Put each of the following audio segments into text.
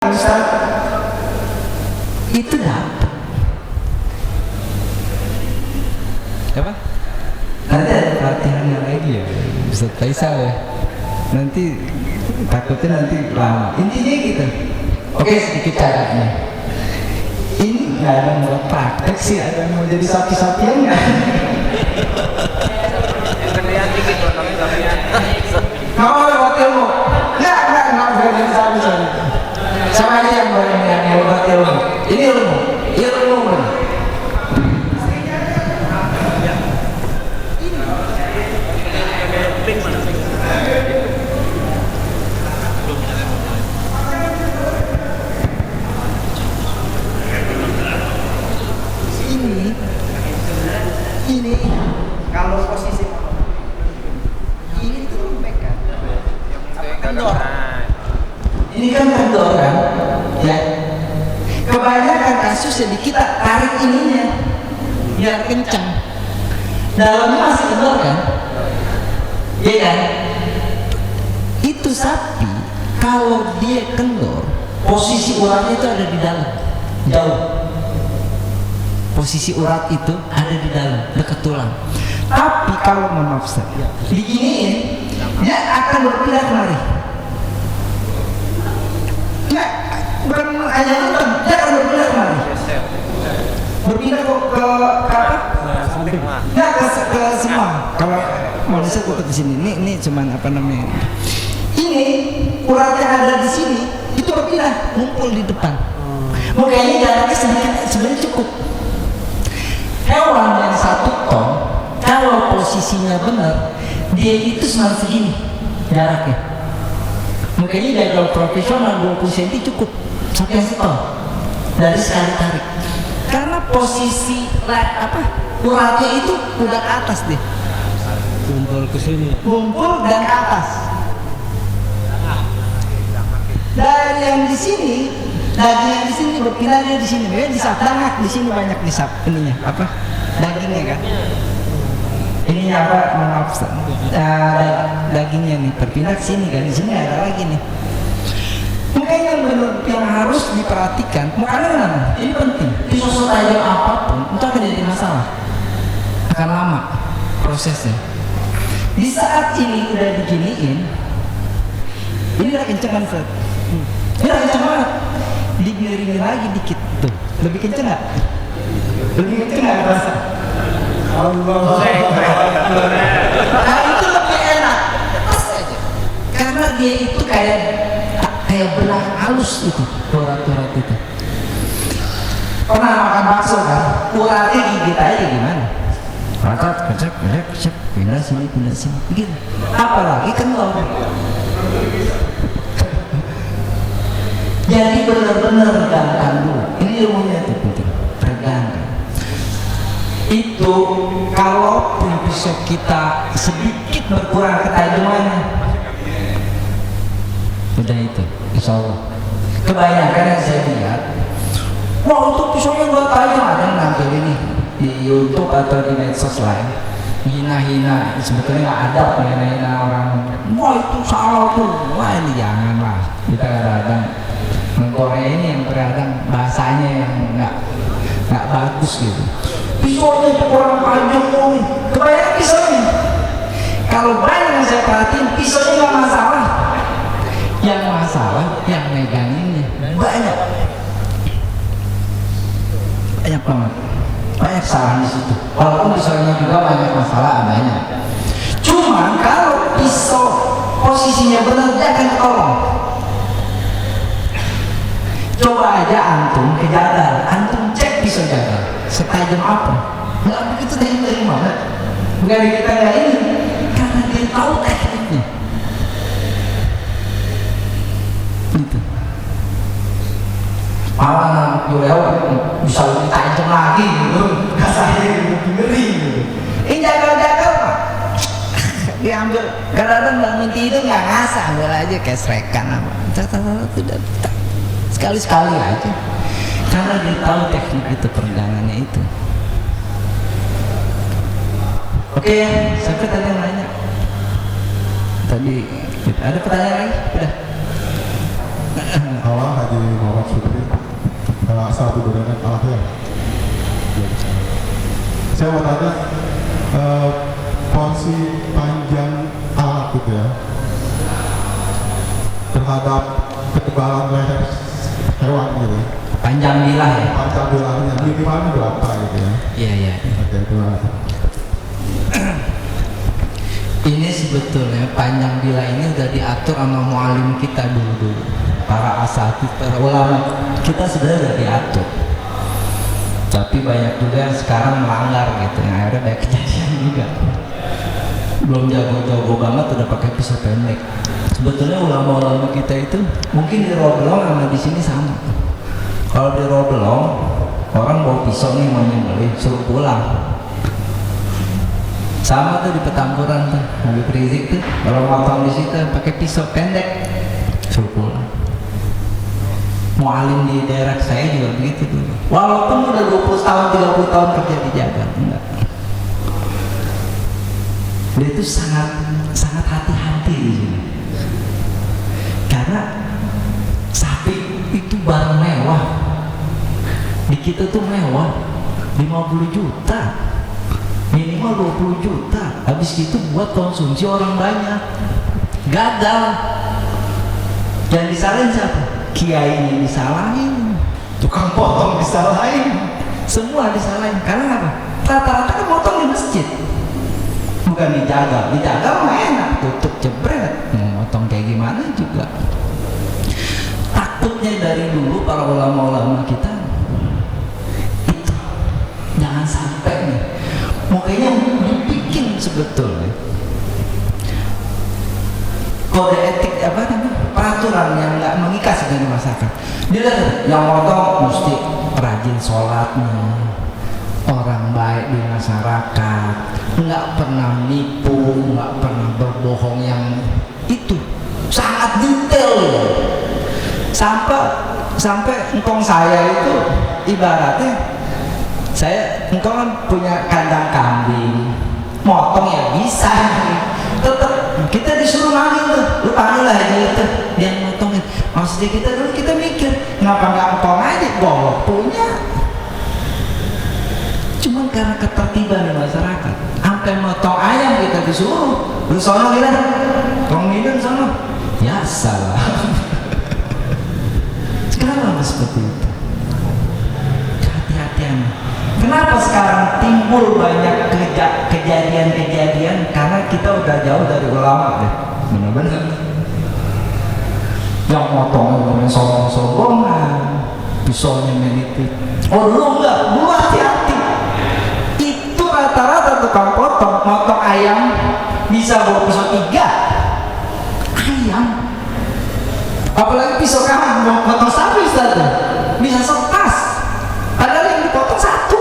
Ustaz, itu dapat apa? nanti ada pelatihannya lagi ya Ustaz Faisal ya. nanti takutnya nanti lama intinya gitu. Oke, sedikit caranya ini nggak ada mau praktek sih, ada mau jadi sapi-sapian nggak? Nggak mau lewat ilmu, nggak bisa jadi sapi-sapi sama aja yang boleh yang lewat ilmu. Ini ilmu ini kalau posisi ini tuh lembek kan, kendor. Ini kan kendor kan, ya. Kebanyakan kasus jadi kita tarik ininya biar kencang, dalamnya masih kendor kan, iya kan? Itu sapi kalau dia kendor, posisi uratnya itu ada di dalam, jauh. Posisi urat itu ada di dalam, dekat tulang. Tapi kalau menafsir, diginiin, dia akan berpindah kemari. Nggak, bukan hanya itu, dia akan berpindah kemari. Berpindah ke apa? Nggak, ke semua. Kalau manusia tetap di sini. Ini cuman apa namanya? Ini uratnya ada di sini, itu berpindah, ngumpul di depan. Mukanya jaraknya sedikit, sebenarnya cukup. Hewan yang 1 ton kalau posisinya benar dia itu cuma segini jaraknya. Makanya dari kalau profesional 20 cm cukup sampai 1 ton dari sekali tarik, karena posisi uratnya itu udah ke atas deh, Kumpul ke sini. kumpul dan ke atas. Dari yang di sini, daging yang di sini berpindah dia di sini, di dangak di sini banyak disap ininya apa dagingnya kan, ininya apa maaf, dagingnya nih berpindah ke sini kan, di sini ada lagi nih. Mungkin yang benar yang harus diperhatikan, makanya ini penting. Pisau setajam apapun itu akan jadi masalah, akan lama prosesnya. Di saat ini udah diginiin, ini udah kenceng kan, ini udah kenceng banget. Dimiringin lagi dikit tuh, lebih kenceng nggak? Lebih kenceng nggak rasa? Allah. Nah itu lebih enak, pas aja. Karena dia itu kayak belah halus itu, urat-urat itu. Pernah makan bakso kan? Uratnya gigit aja gimana? Kecap, pindah sini, gitu. Apalagi kendor. Jadi benar-benar regangkan dulu. Ini ilmunya itu penting. Regangkan. Itu kalaupun pisau kita sedikit berkurang ketajamannya, udah itu, insya Allah. Kebanyakan yang saya lihat, wah itu pisaunya gak tajam, ada yang nampil ini di YouTube atau di medsos lain, hina-hina, sebetulnya nggak ada hina-hina orang. Wah itu salah tuh, wah ini janganlah. Kita kadang-kadang Korea ini yang terkadang bahasanya yang nggak bagus gitu. Pisaunya itu kurang panjang nih. Kebanyakan pisaunya. Kalau banyak yang saya perhatiin, pisaunya nggak masalah. Yang masalah yang meganginnya banyak. Banyak banget. Banyak salah di situ. Walaupun pisaunya juga banyak masalah adanya. Cuma kalau pisau posisinya benar dia akan ketolong. Coba aja antum ke jagal, antum cek pisau jagal setajam apa, nggak begitu dari mana, bukan kita nggak ini, karena dia tahu tekniknya. Itu malah bisa lebih tajam lagi gitu, kasarnya lebih ngeri gitu. Ini jagal-jagal pak, diambil kadang-kadang bangun tidur nggak ngasah, ambil aja kayak serekan apa, sudah sekali-sekali aja, karena dia tahu teknik itu, peregangannya itu. Oke, sampai tadi yang nanya tadi ada pertanyaan lagi? Udah. Awal Haji Muhammad Syukri saat Durian Al-Akhir. Saya mau tanya porsi panjang alat gitu ya terhadap ketebalan leher hewan gitu. Panjang bilah ya. Panjang bilahnya minimalnya berapa gitu ya? Iya iya. Oke, terima kasih. Ini sebetulnya panjang bilah ini udah diatur sama mualim kita dulu, para asatidz, para ulama kita sebenarnya udah diatur. Tapi banyak juga yang sekarang melanggar gitu, yang akhirnya banyak kejadian juga. Belum jago-jago banget udah pakai pisau pendek. Sebetulnya ulama-ulama kita itu mungkin di Roblong sama di sini sama. Kalau di Roblong orang bawa pisau nih mau nyembelih suruh pulang. Sama tuh di Petamburan tuh, Habib Rizik tuh kalau motong di situ pakai pisau pendek suruh pulang. Mualim di daerah saya juga begitu tuh. Walaupun udah 20 tahun, 30 tahun kerja di Jakarta, enggak. Dia itu sangat hati-hati di sini. Karena sapi itu barang mewah. Di kita tuh mewah, 50 juta. Minimal 20 juta. Habis itu buat konsumsi orang banyak. Gagal. Yang disalahin siapa? Kiainya disalahin, tukang potong disalahin, semua disalahin. Karena apa? Rata-rata kan potong di masjid, bukan dijaga. Dijaga mah enak, tutup jebret. Mau potong kayak gimana juga. Takutnya dari dulu para ulama-ulama kita itu jangan sampai nih. Makanya dibikin sebetulnya kode etik apa namanya, peraturan yang nggak mengikat dari masyarakat. Dilihat yang motong mesti rajin sholatnya, orang baik di masyarakat, nggak pernah nipu, nggak pernah berbohong, yang itu sangat detail ya. Sampai engkong saya itu ibaratnya engkong kan punya kandang kambing, motong ya bisa, tetap kita disuruh nangin tuh, lu panggil lah gitu dia motongin. Maksudnya kita dulu kita mikir kenapa nggak engkong aja, golok punya. Cuman karena ketertiban di masyarakat, sampai motong ayam kita disuruh, lu sono bilang tong minum sono, ya salah. Sekarang apa seperti itu? Hati-hatian. Kenapa sekarang timbul banyak kejadian-kejadian? Karena kita udah jauh dari ulama deh, benar-benar. Yang motong sombong-sombongan, pisaunya menipis. Oh lu enggak, lu hati-hati. Itu rata-rata tukang motong ayam bisa bawa pisau 3 ayam. Apalagi pisau kanan mau potong sapi Ustaz, bisa setas. Padahal yang dipotong 1.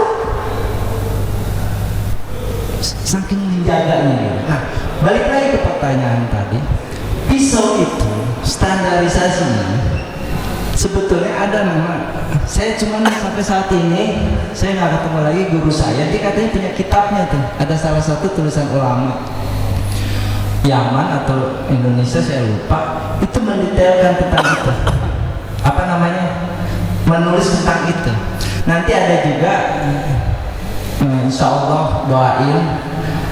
Saking menjaganya. Nah, balik lagi ke pertanyaan tadi, pisau itu standarisasinya sebetulnya ada nama. Saya cuma sampai saat ini saya nggak ketemu lagi guru saya. Dia katanya punya kitabnya tuh. Ada salah satu tulisan ulama Yaman atau Indonesia saya lupa, itu mendetailkan tentang itu. Apa namanya? Menulis tentang itu. Nanti ada juga insya Allah doain,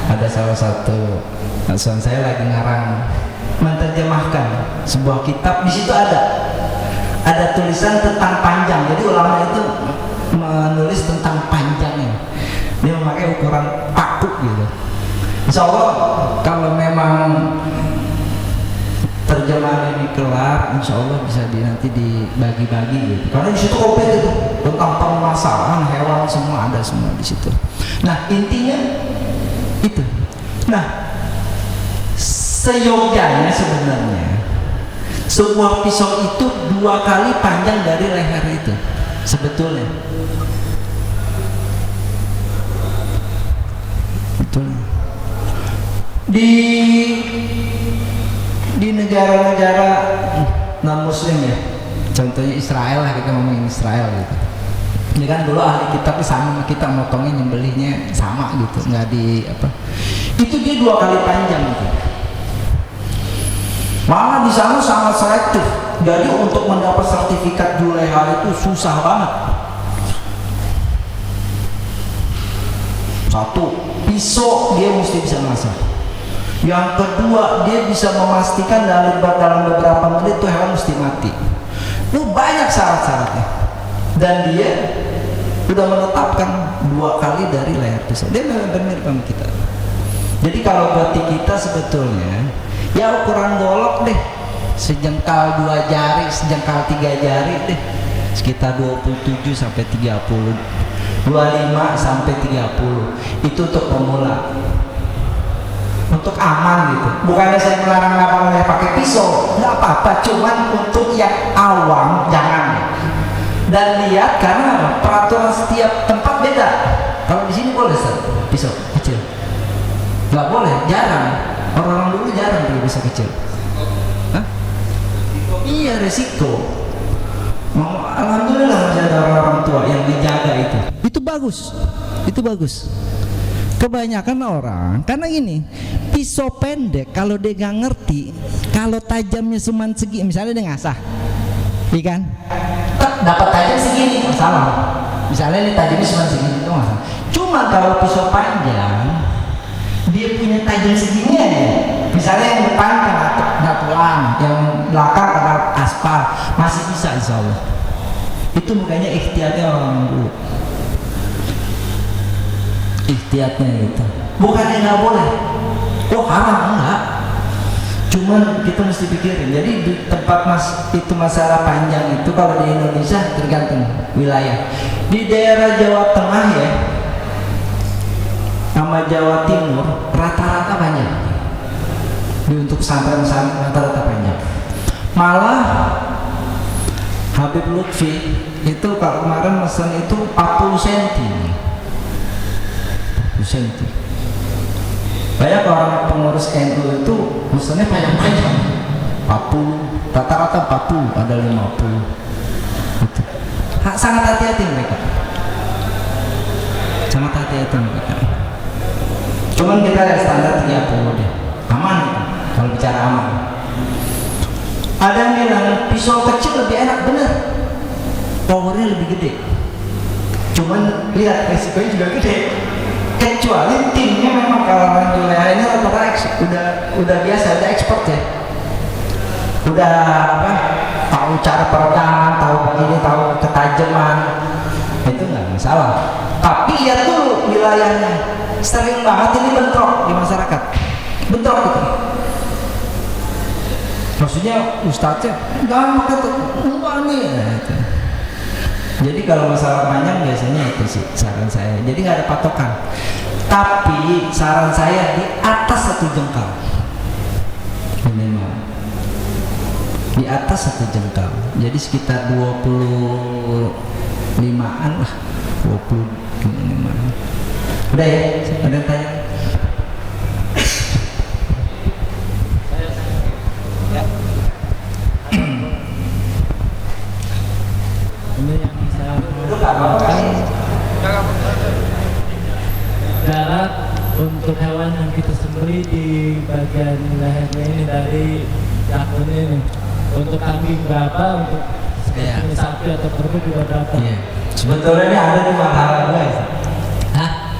ada salah satu asuhan saya lagi ngarang menerjemahkan sebuah kitab. Di situ ada tulisan tentang panjang. Jadi ulama itu menulis tentang panjangnya. Dia memakai ukuran paku gitu. Insya Allah kalau memang terjemahan ini kelar, insya Allah bisa nanti dibagi-bagi gitu. Karena di situ komplit itu tentang permasalahan hewan semua ada semua di situ. Nah intinya itu. Nah seyogyanya sebenarnya sebuah pisau itu 2 kali panjang dari leher itu sebetulnya. Betul. Di negara-negara non muslim ya, contohnya Israel lah, kita ngomongin Israel gitu. Ini kan dulu ahli kitab sama kita, motongnya nyembelihnya sama gitu, nggak di apa. Itu dia 2 kali panjang gitu. Malah di sana sangat selektif. Jadi untuk mendapat sertifikat juleha itu susah banget. Satu, pisau dia mesti bisa masak. Yang kedua, dia bisa memastikan dalam beberapa menit tuh hewan mesti mati. Itu banyak syarat-syaratnya. Dan dia sudah menetapkan 2 kali dari leher pisau. Dia benar-benar sama kita. Jadi kalau berarti kita sebetulnya ya ukuran golok deh, sejengkal 2 jari, sejengkal 3 jari deh, sekitar 27 sampai 30, 25 sampai 30. Itu untuk pemula, untuk aman gitu. Bukannya saya melarang abang pakai pisau, nggak apa-apa, cuman untuk yang awam jangan. Dan lihat karena peraturan setiap tempat beda. Kalau di sini boleh pisau kecil, nggak boleh, jarang. Orang-orang dulu jarang pakai pisau kecil. Hah? Iya, resiko. Alhamdulillah masih ada orang-orang tua yang dijaga itu. Itu bagus, itu bagus. Kebanyakan orang karena gini, pisau pendek kalau dia nggak ngerti, kalau tajamnya cuma segi, misalnya dia ngasah, iya kan? Dapat tajam segini, masalah. Misalnya ini tajamnya cuma segini, itu masalah. Cuma kalau pisau panjang, dia punya tajam segini aja. Misalnya yang depan kena tulang, yang belakang kena aspal, masih bisa insya Allah. Itu makanya ikhtiarnya orang dulu. Ikhtiarnya itu. Bukannya nggak boleh. Oh haram, enggak. Cuman kita mesti pikirin. Jadi di tempat itu masalah panjang itu kalau di Indonesia tergantung wilayah. Di daerah Jawa Tengah ya, sama Jawa Timur rata-rata panjang. Di untuk pesantren rata-rata panjang. Malah Habib Lutfi itu kalau kemarin pesan itu 40 cm. 40 cm. Banyak orang pengurus NU itu pesannya panjang-panjang. 40, rata-rata 40, ada 50. Gitu. Sangat hati-hati mereka. Sangat hati-hati mereka. Cuman kita lihat standar 30 deh. Aman itu. Kalau bicara aman. Ada yang bilang pisau kecil lebih enak, bener. Powernya lebih gede. Cuman lihat resikonya juga gede. Kecuali timnya memang kalau orang juleha ini rata-rata udah biasa, udah expert ya. Udah apa? Tahu cara peredaman, tahu begini, tahu ketajaman. Itu nggak masalah. Tapi lihat dulu wilayahnya. Sering banget ini bentrok di masyarakat. Bentrok gitu. Maksudnya ustadznya jangan pakai enggak nih. Jadi kalau masalah panjang biasanya itu sih saran saya. Jadi nggak ada patokan. Tapi saran saya di atas 1 jengkal minimal. Di atas 1 jengkal. Jadi sekitar 25-an lah. 25-an. Udah ya? Ada yang tanya? Jarak untuk hewan yang kita sembelih di bagian lehernya ini dari jakun ini. Untuk kambing berapa, untuk sapi atau kerbau juga berapa? Iya. Sebetulnya ini ada di Marhala 2 ya? Hah?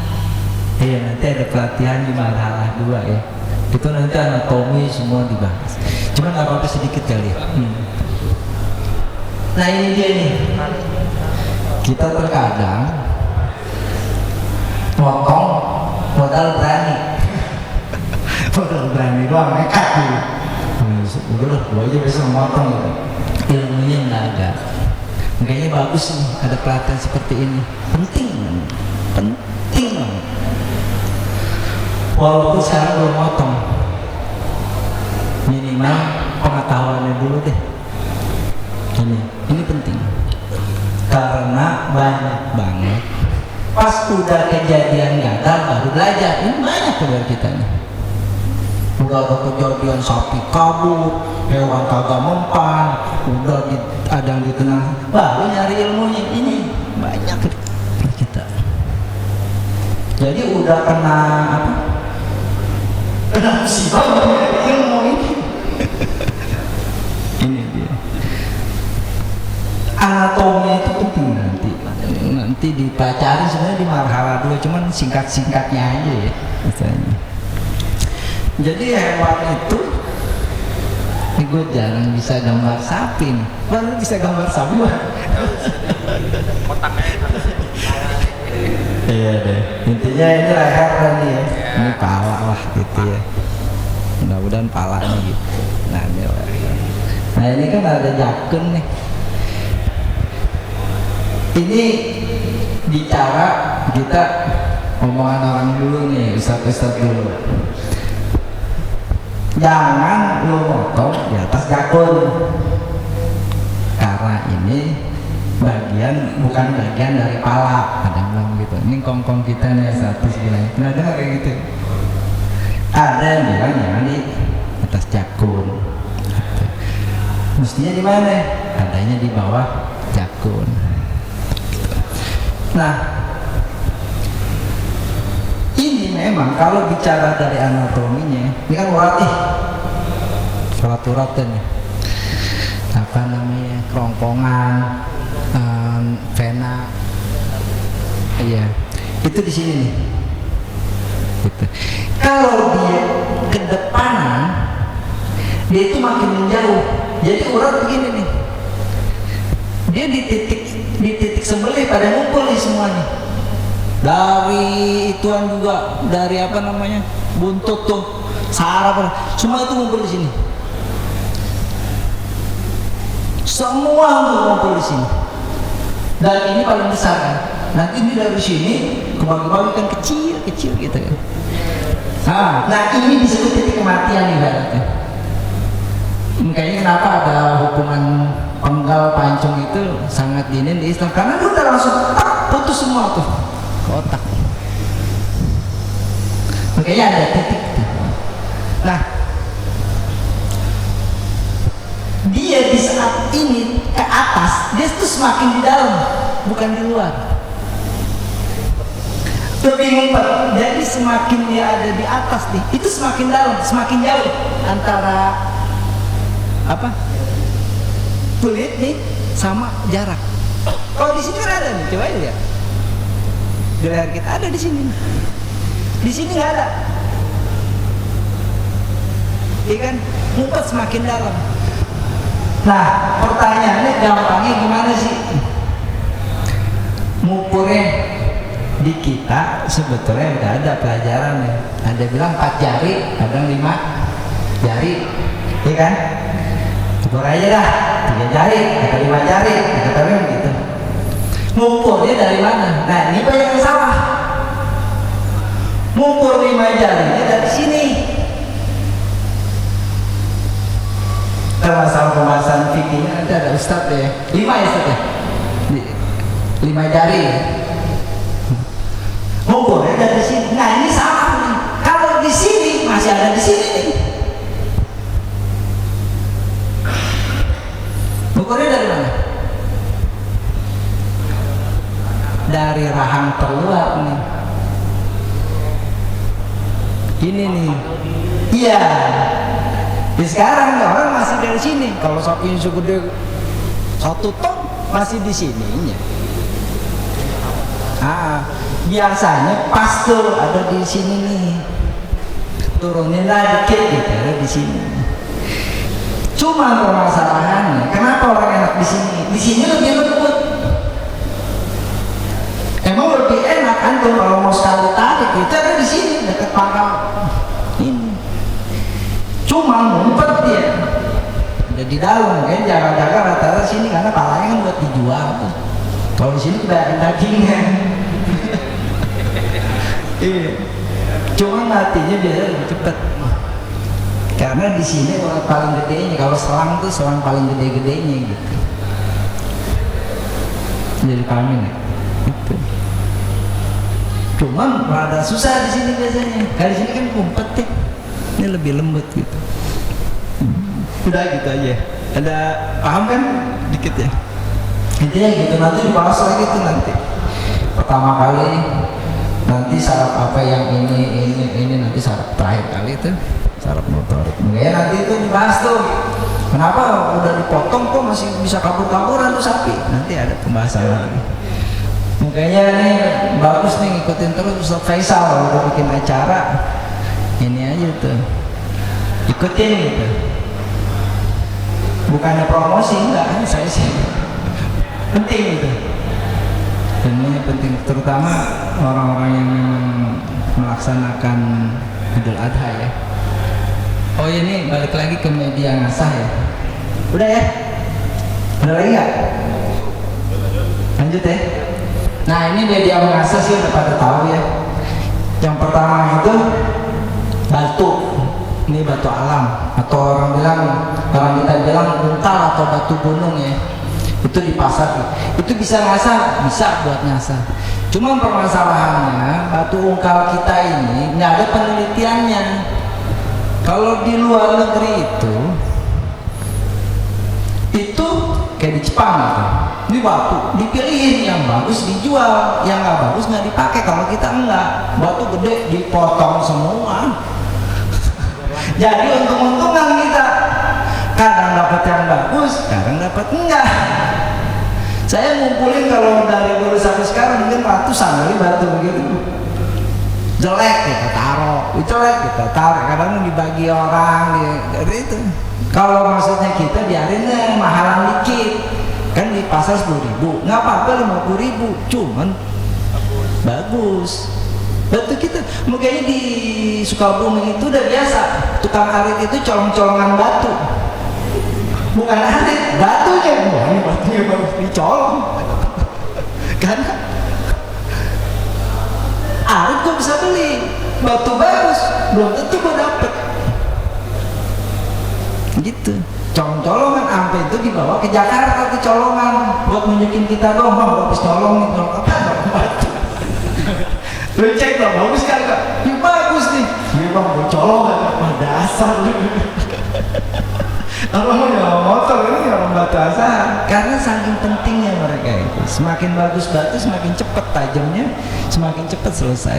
Iya, nanti ada pelatihan di Marhala 2 ya. Itu nanti anatomi semua dibahas. Cuma nggak apa-apa sedikit kali ya. Nah ini dia nih. Kita terkadang motong modal berani. Modal berani doang, nekat gitu. Udah lah, gua aja bisa memotong gitu. Ilmunya nggak ada. Makanya bagus nih ada pelatihan seperti ini. Penting banget. Walaupun sekarang belum motong, minimal pengetahuannya dulu deh. Ini penting. Karena banyak banget pas udah kejadian gagal baru belajar. Ini banyak dari kita nih. Udah ada kejadian sapi kabur, hewan kagak mempan, udah ada yang ditenang, baru nyari ilmunya. Ini banyak kita. Jadi udah kena apa? Kena musibah ilmu ini. Ini dia. Anatomi itu penting nanti dipelajari sebenarnya di marhala dulu, cuman singkat-singkatnya aja ya misalnya. Jadi hewan itu gue jarang bisa gambar sapi nih. Baru bisa gambar sapi Bang. Iya deh, intinya ini leher tadi ya, ini pala lah gitu ya, mudah-mudahan palanya gitu. Nah ini leher. Nah ini kan ada jakun nih. Ini bicara kita omongan orang dulu nih, ustadz dulu. Jangan lu motong di atas jakun, karena ini bukan bagian dari pala. Ada yang bilang gitu. Ini kongkong kita nih satu sebelah. Nah ada kayak gitu. Ada yang bilang jangan di atas jakun. Mestinya di mana? Adanya di bawah jakun. Nah, ini memang kalau bicara dari anatominya, ini kan urat urat nih. Apa namanya? Kerongkongan, vena, iya, itu di sini nih. Gitu. Kalau dia ke depanan, dia itu makin menjauh. Jadi urat begini nih. Dia di titik sembelih pada ngumpul nih semuanya. Dari ituan juga, dari apa namanya? Buntut tuh, saraf, semua itu ngumpul di sini. Semua ngumpul di sini. Dan ini paling besar kan. Nanti ini dari sini kebagi-bagi kan kecil gitu kan. Nah ini disebut titik kematian nih berarti. Makanya kenapa ada hukuman penggal pancung itu sangat dinin di Islam, karena dia udah langsung putus semua tuh ke otak. Makanya ada titik tuh. Nah dia di saat ini ke atas, dia tuh semakin di dalam, bukan di luar. Lebih ngumpet. Jadi semakin dia ada di atas nih, itu semakin dalam, semakin jauh antara apa? Kulit nih sama jarak. Kalau di sini kan ada nih, coba lihat. Di leher kita ada di sini. Di sini nggak ada. Iya kan? Ngumpet semakin dalam. Nah, pertanyaannya gampangnya gimana sih? Ngukurnya di kita sebetulnya udah ada pelajaran ya. Ada bilang 4 jari, ada 5 jari, iya kan? Ukur aja dah, 3 jari, atau 5 jari, kata gitu. Ngukurnya dari mana? Nah, ini banyak yang salah. Ngukur 5 jarinya dari sini. Masalah pembahasan fikihnya nanti ada ustadz ya. 5 ya ustadz ya? 5 jari. Ngukurnya dari sini. Nah ini salah nih. Kalau di sini masih ada di sini nih. Ngukurnya dari mana? Dari rahang terluar nih. Ini nih. Iya. Di sekarang orang masih dari sini. Kalau sapinya segede 1 ton masih di sininya. Biasanya pas tuh ada di sini nih. Turunin lah dikit gitu, ada di sini. Cuma permasalahannya, kenapa orang enak di sini? Di sini lebih lembut. Emang lebih enak kan tuh kalau mau sekali tarik itu ada di sini dekat pangkal ini. Cuma ngumpet dia. Ada di dalam kan, jaga-jaga rata-rata sini karena palanya kan buat dijual tuh. Kalau di sini kebanyakan dagingnya. Iya. Cuma matinya biasanya lebih cepat. Karena di sini orang paling gedenya, kalau selang tuh selang paling gede-gedenya gitu. Jadi kami nih. Gitu. Cuman rada susah di sini biasanya. Kalau di sini kan ngumpet ya. Ini lebih lembut gitu. Udah gitu aja. Ada paham kan dikit ya? Intinya gitu, nanti dibahas lagi tuh nanti. Pertama kali nanti saraf apa yang ini nanti saraf terakhir kali itu saraf motorik. Ya nanti itu dibahas tuh. Kenapa udah dipotong kok masih bisa kabur-kaburan tuh sapi? Nanti ada pembahasan lagi. Makanya nih bagus nih ngikutin terus Ustaz Faisal kalau udah bikin acara. Ini aja tuh. Ikutin gitu. Bukannya promosi enggak, saya sih penting gitu. Dan ini penting terutama orang-orang yang memang melaksanakan Idul Adha ya. Oh ini balik lagi ke media ngasah ya. Udah ya? Udah lagi nggak? Lanjut ya. Nah ini media ngasah sih udah pada tahu ya. Yang pertama itu batu. Ini batu alam atau orang kita bilang untal atau batu gunung ya. Itu di pasar. Itu bisa ngasah, bisa buat ngasah. Cuma permasalahannya batu ungkal kita ini nggak ada penelitiannya. Kalau di luar negeri itu kayak di Jepang gitu. Ini batu dipilihin yang bagus dijual, yang nggak bagus nggak dipakai. Kalau kita enggak, batu gede dipotong semua. Jadi untung-untungan kita. Kadang dapat yang bagus, kadang dapat enggak. Saya ngumpulin kalau dari dulu sampai sekarang mungkin ratusan kali batu begitu. Jelek kita taruh, jelek kita taruh, kadang dibagi orang dari itu. Kalau maksudnya kita biarin mahalan dikit, kan di pasar 10.000, nggak apa-apa 50.000, cuman bagus. Batu kita, makanya di Sukabumi itu udah biasa, tukang arit itu colong-colongan batu, bukan arit, batunya, ini batunya bagus dicolong, karena arit gue bisa beli, batu bagus, belum tentu gue dapet. Gitu, colong-colongan sampai itu dibawa ke Jakarta tuh colongan, buat nunjukin kita dong, bang, bagus colong nih, colong apa? Batu. Lu cek dong, bagus kan kak? Ya bagus nih. Iya bang, gue colongan, mah dasar lu. Orang yang motor ini orang batu asal. Karena saking pentingnya mereka itu, semakin bagus batu semakin cepat tajamnya, semakin cepat selesai.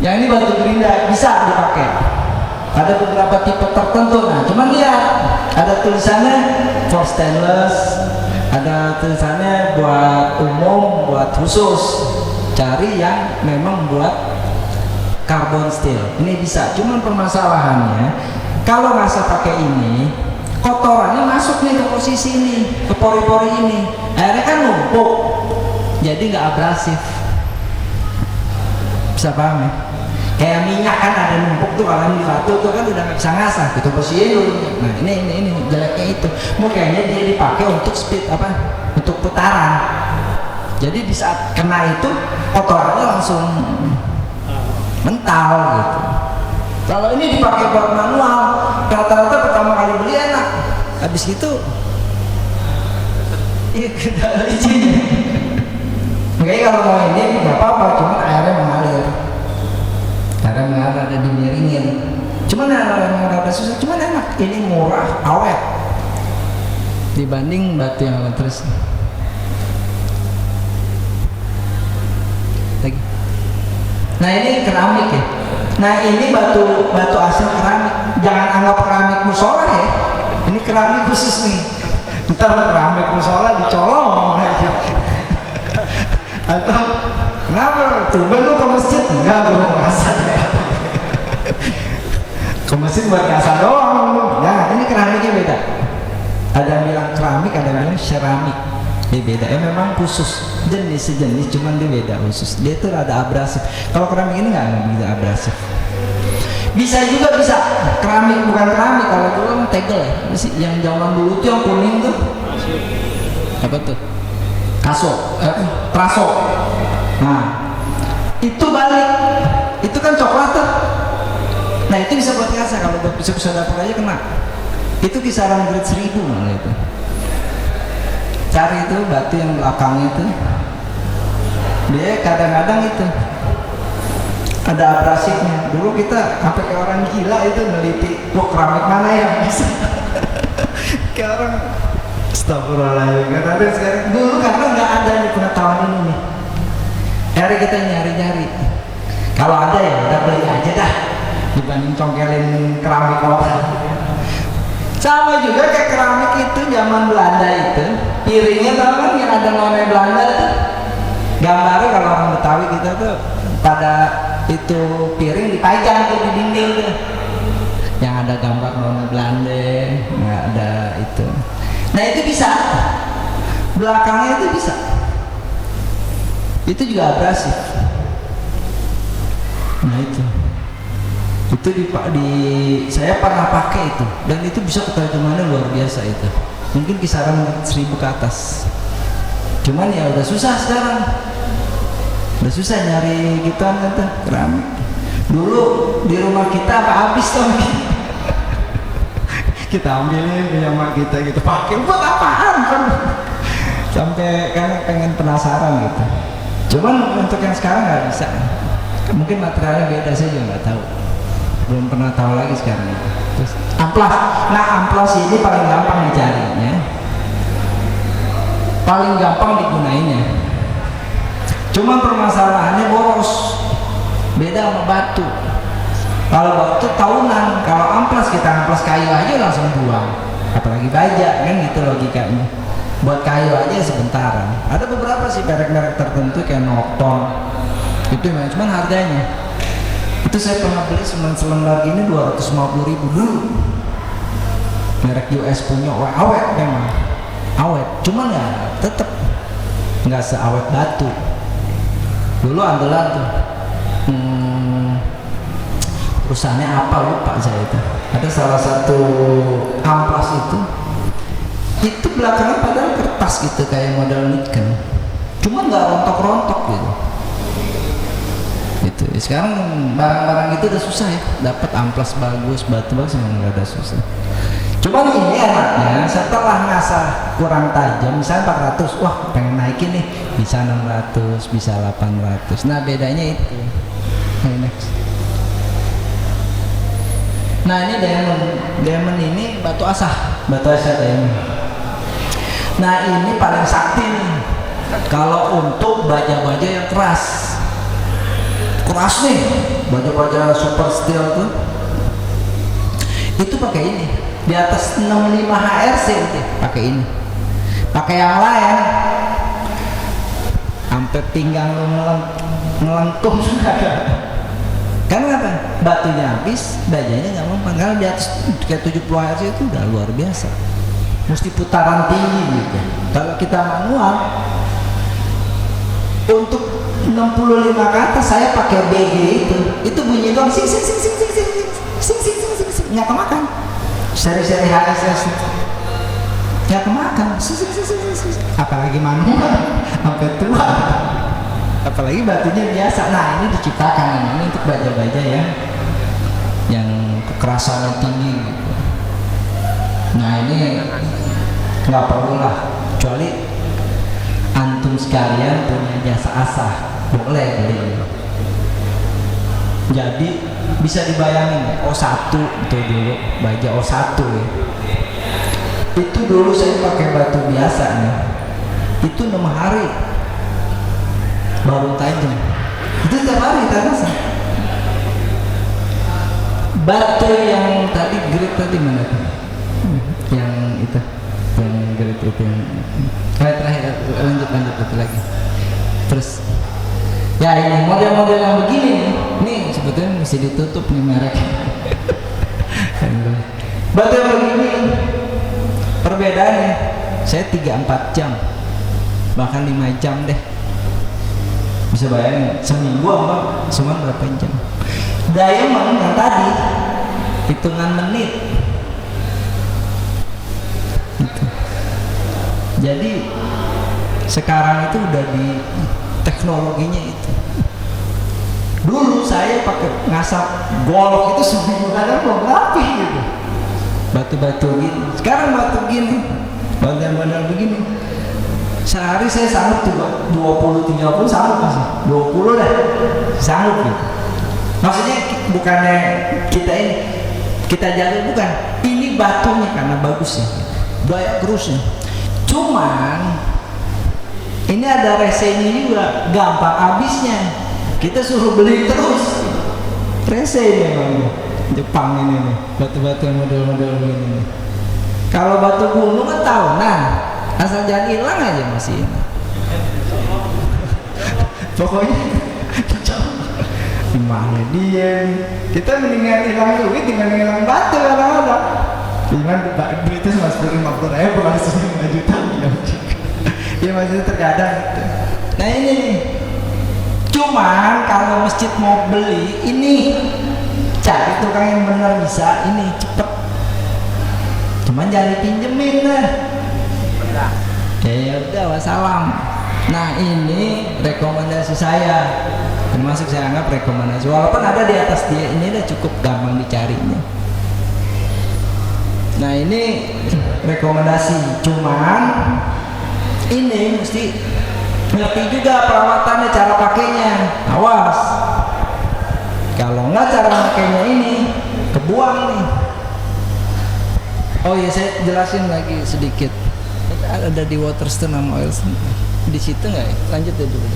Yang ini batu gerinda bisa dipakai. Ada beberapa tipe tertentu. Nah, cuman lihat ada tulisannya for stainless, ada tulisannya buat umum, buat khusus. Cari yang memang buat carbon steel. Ini bisa. Cuman permasalahannya kalau ngasah pakai ini, kotorannya masuk nih ke posisi ini, ke pori-pori ini. Akhirnya kan numpuk, jadi nggak abrasif. Bisa paham ya? Kayak minyak kan ada numpuk tuh kalau di batu tuh kan udah nggak bisa ngasah. Gitu posisinya dulu. Nah ini jeleknya itu. Makanya dia dipakai untuk speed apa? Untuk putaran. Jadi di saat kena itu kotorannya langsung mental gitu. Kalau ini dipakai buat manual, rata-rata pertama kali beli enak, habis itu izin. Makanya kalau mau ini nggak apa-apa, cuma airnya mengalir. Airnya mengalir ada dimiringin. Cuman yang rada susah, cuman enak. Ini murah, awet dibanding batu yang terus. Lagi. Nah ini keramik ya. Nah ini batu asli keramik. Jangan anggap keramik musola ya. Ini keramik khusus nih. Ntar keramik musola dicolong aja. Atau kenapa? Tuh lu ke masjid? Enggak, gue mau ngasah. Ke masjid buat ngasah doang. Nah ini keramiknya beda. Ada yang bilang keramik, ada yang bilang seramik. Dia beda, memang khusus jenis sejenis, cuman dia beda khusus. Dia tuh ada abrasif. Kalau keramik ini nggak bisa abrasif. Bisa juga bisa keramik, bukan keramik. Kalau dulu kan tegel ya, yang zaman dulu tuh yang kuning tuh apa tuh? Traso. Nah itu balik, itu kan coklat tuh. Nah itu bisa buat ngasah. Kalau buat bisa dapur aja kena. Itu kisaran grade 1000 malah itu. Cari itu batu yang belakang itu, dia kadang-kadang itu ada abrasifnya. Dulu kita sampai kayak orang gila itu neliti, wah keramik mana yang bisa kayak orang astagfirullahaladzim. Karena sekarang dulu karena nggak ada nih pengetahuan ini nih, akhirnya kita nyari-nyari. Kalau ada ya udah beli aja dah, dibanding congkelin keramik orang. Sama juga kayak keramik itu zaman Belanda itu, piringnya tau kan yang ada nona Belanda itu, gambarnya kalau orang Betawi kita tuh pada itu piring dipajang tuh di dinding tuh, yang ada gambar nona Belanda, nggak ada itu. Nah itu bisa, belakangnya itu bisa, itu juga abrasif. Nah itu saya pernah pakai itu, dan itu bisa ketajamannya luar biasa itu. Mungkin kisaran 1000 ke atas. Cuman ya udah susah sekarang, udah susah nyari gituan itu keramik. Dulu di rumah kita apa habis tuh kita ambilin punya mak kita gitu, pakai buat apaan kan? Sampai kan pengen penasaran gitu. Cuman untuk yang sekarang nggak bisa. Mungkin materialnya beda, saya juga nggak tahu. Belum pernah tahu lagi sekarang. Terus amplas. Nah amplas ini paling gampang dicarinya, paling gampang digunainya. Cuman permasalahannya boros. Beda sama batu. Kalau batu tahunan, kalau amplas kita amplas kayu aja langsung buang. Apalagi baja kan gitu logikanya. Buat kayu aja sebentaran. Ada beberapa sih merek-merek tertentu kayak Norton. Itu memang cuman harganya. Itu saya pernah beli selembar ini 250.000 dulu. Merek US punya, awet memang, awet. Cuman ya tetap nggak seawet batu. Dulu andalan tuh, perusahaannya apa lupa saya itu. Ada salah satu amplas itu belakangnya padahal kertas gitu kayak model niken. Cuman nggak rontok-rontok gitu. Gitu. Sekarang barang-barang itu udah susah ya, dapat amplas bagus, batu bagus memang nggak ada susah. Cuman ini enaknya setelah ngasah kurang tajam, misalnya 400, wah pengen naikin nih, bisa 600, bisa 800. Nah bedanya itu. Next. Nah ini diamond ini batu asah diamond. Nah ini paling sakti nih, kalau untuk baja-baja yang keras nih, baja-baja super steel tuh, itu pakai ini di atas 65 HRC itu pakai ini, pakai yang lain sampai pinggang lu ngelengkung karena apa? Batunya habis, bajanya nggak mempan. Karena di atas kayak 70 HRC itu udah luar biasa, mesti putaran tinggi gitu. Kalau kita manual untuk 65 ke atas saya pakai BG itu bunyi doang sing nggak kemakan. Seri-seri HSS nggak kemakan, apalagi manual sampai tua, apalagi batunya biasa. Nah ini diciptakan ini untuk baja-baja ya yang kekerasannya tinggi gitu. Nah ini nggak perlu lah, kecuali antum sekalian punya jasa asah, boleh beli. Jadi bisa dibayangin O1 itu dulu, baja O1 ya. Itu dulu saya pakai batu biasa nih, itu 6 hari baru tajam. Itu setiap hari tajam. Batu yang tadi grade tadi mana tuh? Yang itu, yang grade itu yang terakhir, lanjut itu lagi. Terus ya ini model-model yang begini nih sebetulnya mesti ditutup nih merek. Batu yang begini perbedaannya saya 3-4 jam bahkan 5 jam deh, bisa bayangin seminggu apa cuma berapa jam. Diamond yang tadi hitungan menit gitu. Jadi sekarang itu udah di teknologinya itu. Dulu saya pakai ngasap golok itu seminggu kadang belum rapi gitu, batu-batu gini. Sekarang batu gini, bandar-bandar begini, sehari saya sanggup tuh 20-30 sanggup masih 20 deh sanggup gitu. Maksudnya bukannya kita jaga, bukan, ini batunya karena bagusnya, banyak terusnya. Cuman ini ada resenya juga, gampang habisnya. Kita suruh beli terus. Rese ini memang Jepang ini nih, batu-batu yang model-model begini nih. Kalau batu gunung kan tahunan, asal jangan hilang aja masih ini. Pokoknya gimana dia nih? Kita mendingan hilang duit dengan hilang batu kadang-kadang. Cuman duitnya cuma 50.000 langsung 5 juta ya maksudnya terkadang gitu. Nah ini nih, cuman kalau masjid mau beli ini cari tukang yang benar bisa ini cepet, cuman jangan dipinjemin lah. Ya udah wassalam. Nah ini rekomendasi saya, termasuk saya anggap rekomendasi walaupun ada di atas dia, ini udah cukup gampang dicarinya. Nah ini rekomendasi, cuman ini mesti ngerti juga perawatannya, cara pakainya. Awas, kalau nggak cara pakainya ini kebuang nih. Oh iya, saya jelasin lagi sedikit. Ada di Waterstone sama Oilstone di situ nggak ya? Lanjut ya dulu.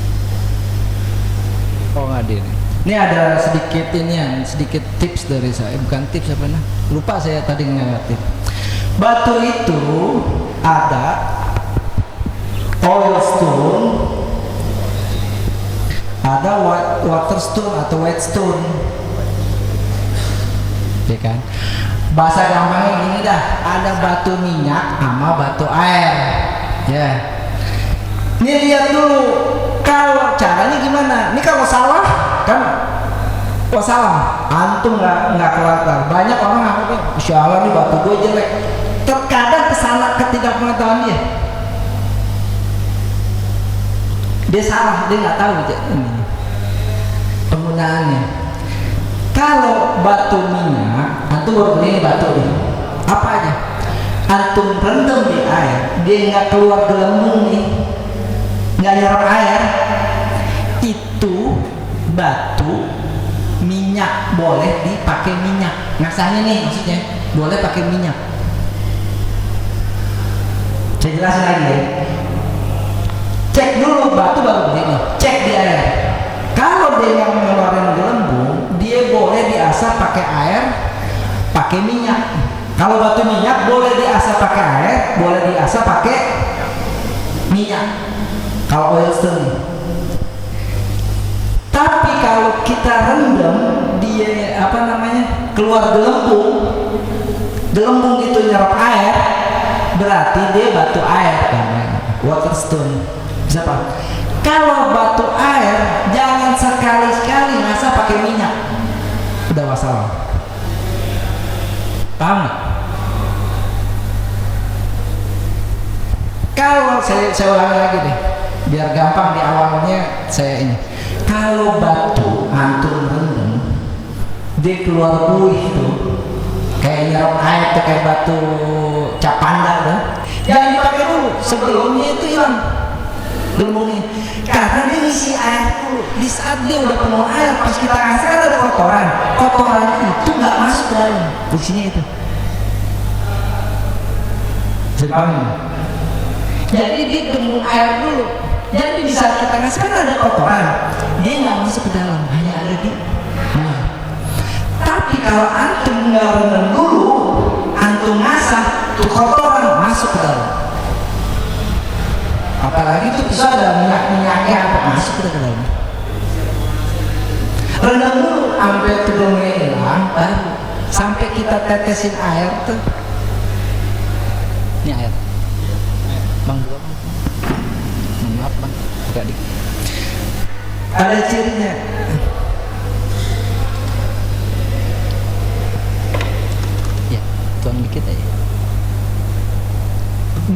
Oh nggak ada ini. Ini ada sedikit sedikit tips dari saya, bukan tips apa nah? Lupa saya tadi ngeliatin. Batu itu ada Oilstone, ada Waterstone atau Whetstone, ya kan? Bahasa gampangnya gini dah, ada batu minyak sama batu air, ya. Ini lihat dulu, kalau caranya gimana? Ini kalau salah kan, oh salah, antum nggak kelar. Banyak orang nganggapnya, insyaallah nih batu gue jelek. Terkadang kesalahan ketidakpengetahuan dia. Dia salah, dia nggak tahu ini penggunaannya. Kalau batu minyak, antum baru beli batu nih, apa aja? Antum rendam di air, dia nggak keluar gelembung nih, nggak nyerap air, itu batu minyak, boleh dipakai minyak. Ngasahnya nih maksudnya, boleh pakai minyak. Saya jelasin lagi ya. Cek dulu batu baru beli nih, cek di air. Kalau dia yang ngeluarin gelembung, dia boleh diasah pakai air, pakai minyak. Kalau batu minyak boleh diasah pakai air, boleh diasah pakai minyak. Kalau Oilstone. Tapi kalau kita rendam, dia keluar gelembung itu nyerap air, berarti dia batu air, Waterstone. Bisa pak? Kalau batu air jangan sekali-sekali ngasah pakai minyak, udah wassalam. Paham nggak? Kalau saya ulangi lagi deh, biar gampang di awalnya saya ini. Kalau batu antum rendam, dia keluar buih tuh, kayak nyerap air tuh, kayak batu capanda tuh, jangan dipakai dulu, sebelumnya itu hilang gelembungnya, karena dia ngisi air dulu. Di saat dia udah penuh air, pas kita ngasih kan ada kotoran itu nggak masuk ke dalam, fungsinya itu. Jadi dia gelembung air dulu, jadi di saat kita ngasih kan ada kotoran, dia nggak masuk ke dalam, hanya ada di Tapi kalau antum nggak rendam dulu, antum ngasah, tuh kotoran masuk ke dalam. Apalagi itu bisa ada minyak-minyaknya apa masuk ke dalam. Rendam dulu sampai tudungnya hilang, baru sampai kita tetesin air tuh. Ini air. Bang, dulu bang. Maaf bang, buka dik. Ada cirinya. Ya, tuang dikit aja.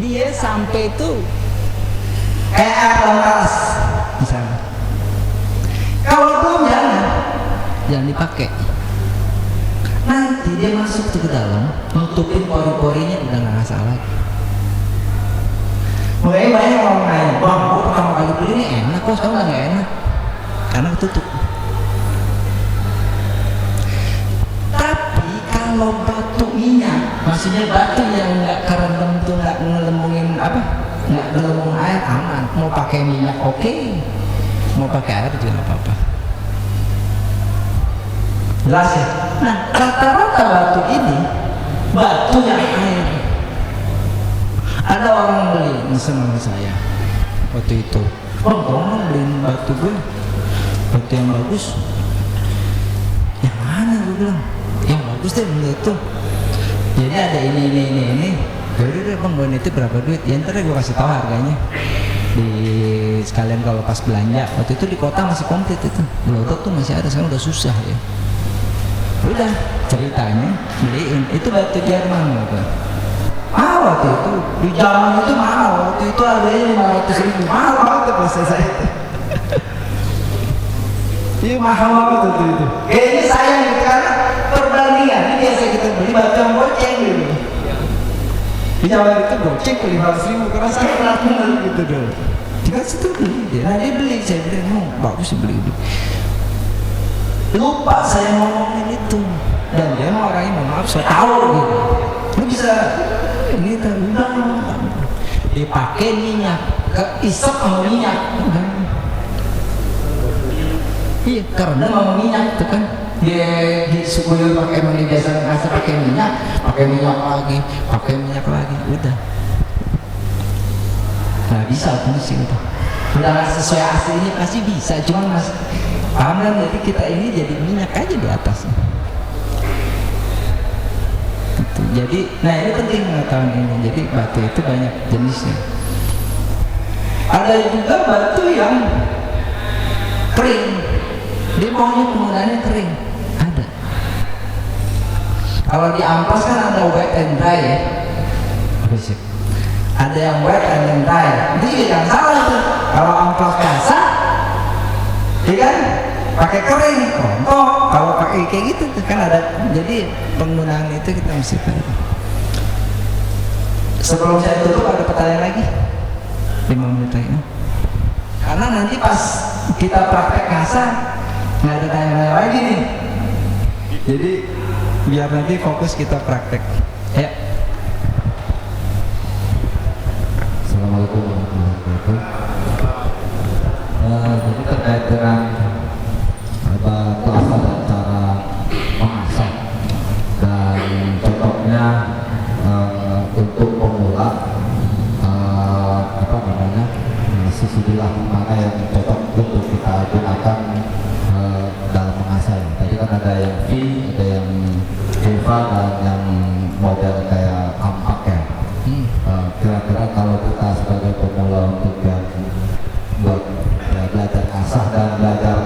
Dia sampai itu kayak air lawas misalnya. Kalau belum jangan dipakai. Nanti dia masuk ke dalam, nutupin pori-porinya, udah nggak masalah lagi. Makanya banyak orang nanya, bang, gue pertama kali beli ini enak kok, sekarang udah nggak enak karena ketutup. Tapi kalau batu minyak, maksudnya batu yang nggak kerendam tuh, nggak ngelembungin nggak gelembung air, aman. Mau pakai minyak oke, mau pakai air juga nggak apa-apa. Jelas ya? Nah, rata-rata batu ini batu yang air, Ada orang beli sama saya waktu itu, tolong beliin batu gue, batu yang bagus. Yang mana gue bilang? Yang bagus deh menurut itu. Jadi ada ini. Udah bang, gue itu berapa duit? Ya ntar gue kasih tahu harganya. Di sekalian kalau pas belanja. Waktu itu di kota masih komplit itu. Melotot tuh masih ada, sekarang udah susah ya. Udah ceritanya beliin itu batu Jerman gitu. Waktu itu di zaman itu mahal. Waktu itu harganya 500.000, mahal banget proses saya itu. Iya mahal banget itu. Kayaknya sayang gitu karena perbandingan ini biasa kita beli batu yang goceng dulu. Di zaman itu goceng ke 500.000 karena saya pernah kenal gitu dulu. Dikasih tuh beli dia. Nah dia beli, saya bilang bagus sih beli. Lupa saya ngomongin itu dan dia mau orangnya mohon maaf saya tahu gitu. Lu bisa ini terundang dipakai minyak keisep sama minyak. Iya karena mau minyak itu kan dia di suku pakai mani biasa ngasih pakai minyak lagi udah nggak bisa fungsi itu udah sesuai aslinya pasti bisa cuman mas paham kan jadi kita ini jadi minyak aja di atasnya gitu. Jadi nah ini penting tahun ini jadi batu itu banyak jenisnya ada juga batu yang kering dia maunya penggunaannya kering ada kalau di ampas kan ada wet and dry ya ada yang wet and yang dry itu juga jangan salah tuh kalau ampas basah ya kan pakai kering rontok kalau pakai kayak gitu tuh kan ada jadi penggunaan itu kita mesti tahu. Sebelum saya tutup ada pertanyaan lagi 5 menit lagi karena nanti pas kita praktek ngasah nggak ada tanya-tanya lagi nih jadi biar nanti fokus kita praktek ya. Assalamualaikum warahmatullahi wabarakatuh. Jadi terkait dengan kelas dan cara mengasah dan contohnya untuk pemula sisi bilah mana yang cocok untuk kita gunakan dalam mengasah. Tadi kan ada yang V, ada yang Eva dan yang model kayak ampak ya. Kira-kira kalau kita sebagai pemula untuk yang buat belajar asah dan belajar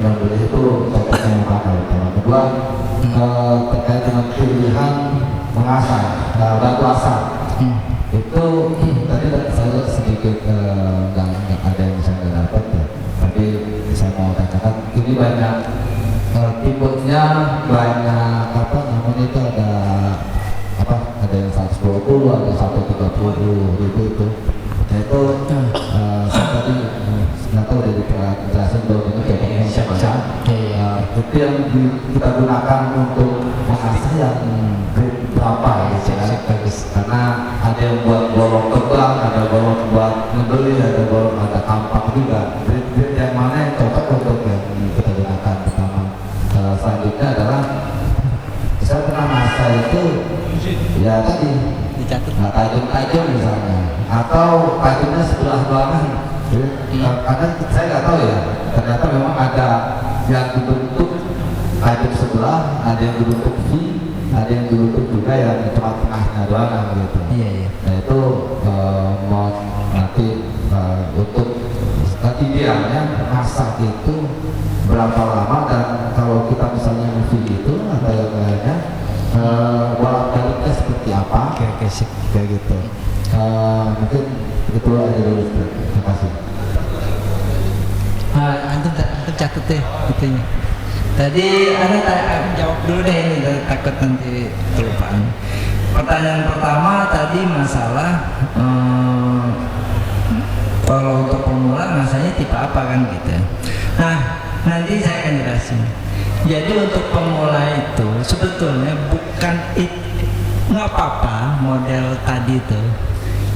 membeli itu cocoknya yang mana? Yang kedua terkait dengan pilihan mengasah batu asah itu tadi saya sedikit nggak ada yang saya nggak dapat ya. Tapi saya mau katakan ini banyak tipenya banyak apa namanya itu ada yang 120 ada 130.000 itu yaitu saya tadi nggak tahu dari penjelasan bahwa ini cocoknya siapa itu yang kita gunakan untuk mengasah yang grade berapa ya karena ada yang buat bolong terbang ada bolong buat ngebeli ada bolong ada kampak juga grade yang mana yang cocok untuk yang kita gunakan pertama. Selanjutnya adalah saya pernah ngasah itu ya tadi Dicatat tajam misalnya atau tajamnya sebelah belakang karena saya nggak tahu ya ternyata memang ada yang dibentuk tajam sebelah ada yang dibentuk V ada yang dibentuk juga yang cuma tengahnya doang gitu. Iya. Nah itu mau nanti untuk idealnya masak itu berapa lama dan kalau kita misalnya V itu atau yang lainnya bolak-baliknya seperti apa? Oke sip Kayak gitu. Mungkin itu aja dulu. Terima kasih. Antum catat deh itunya. Tadi ada jawab dulu deh ini takut nanti kelupaan. Pertanyaan pertama tadi masalah kalau untuk pemula masanya tipe apa kan gitu. Nah nanti saya akan jelasin. Jadi untuk pemula itu sebetulnya bukan nggak apa-apa model tadi itu.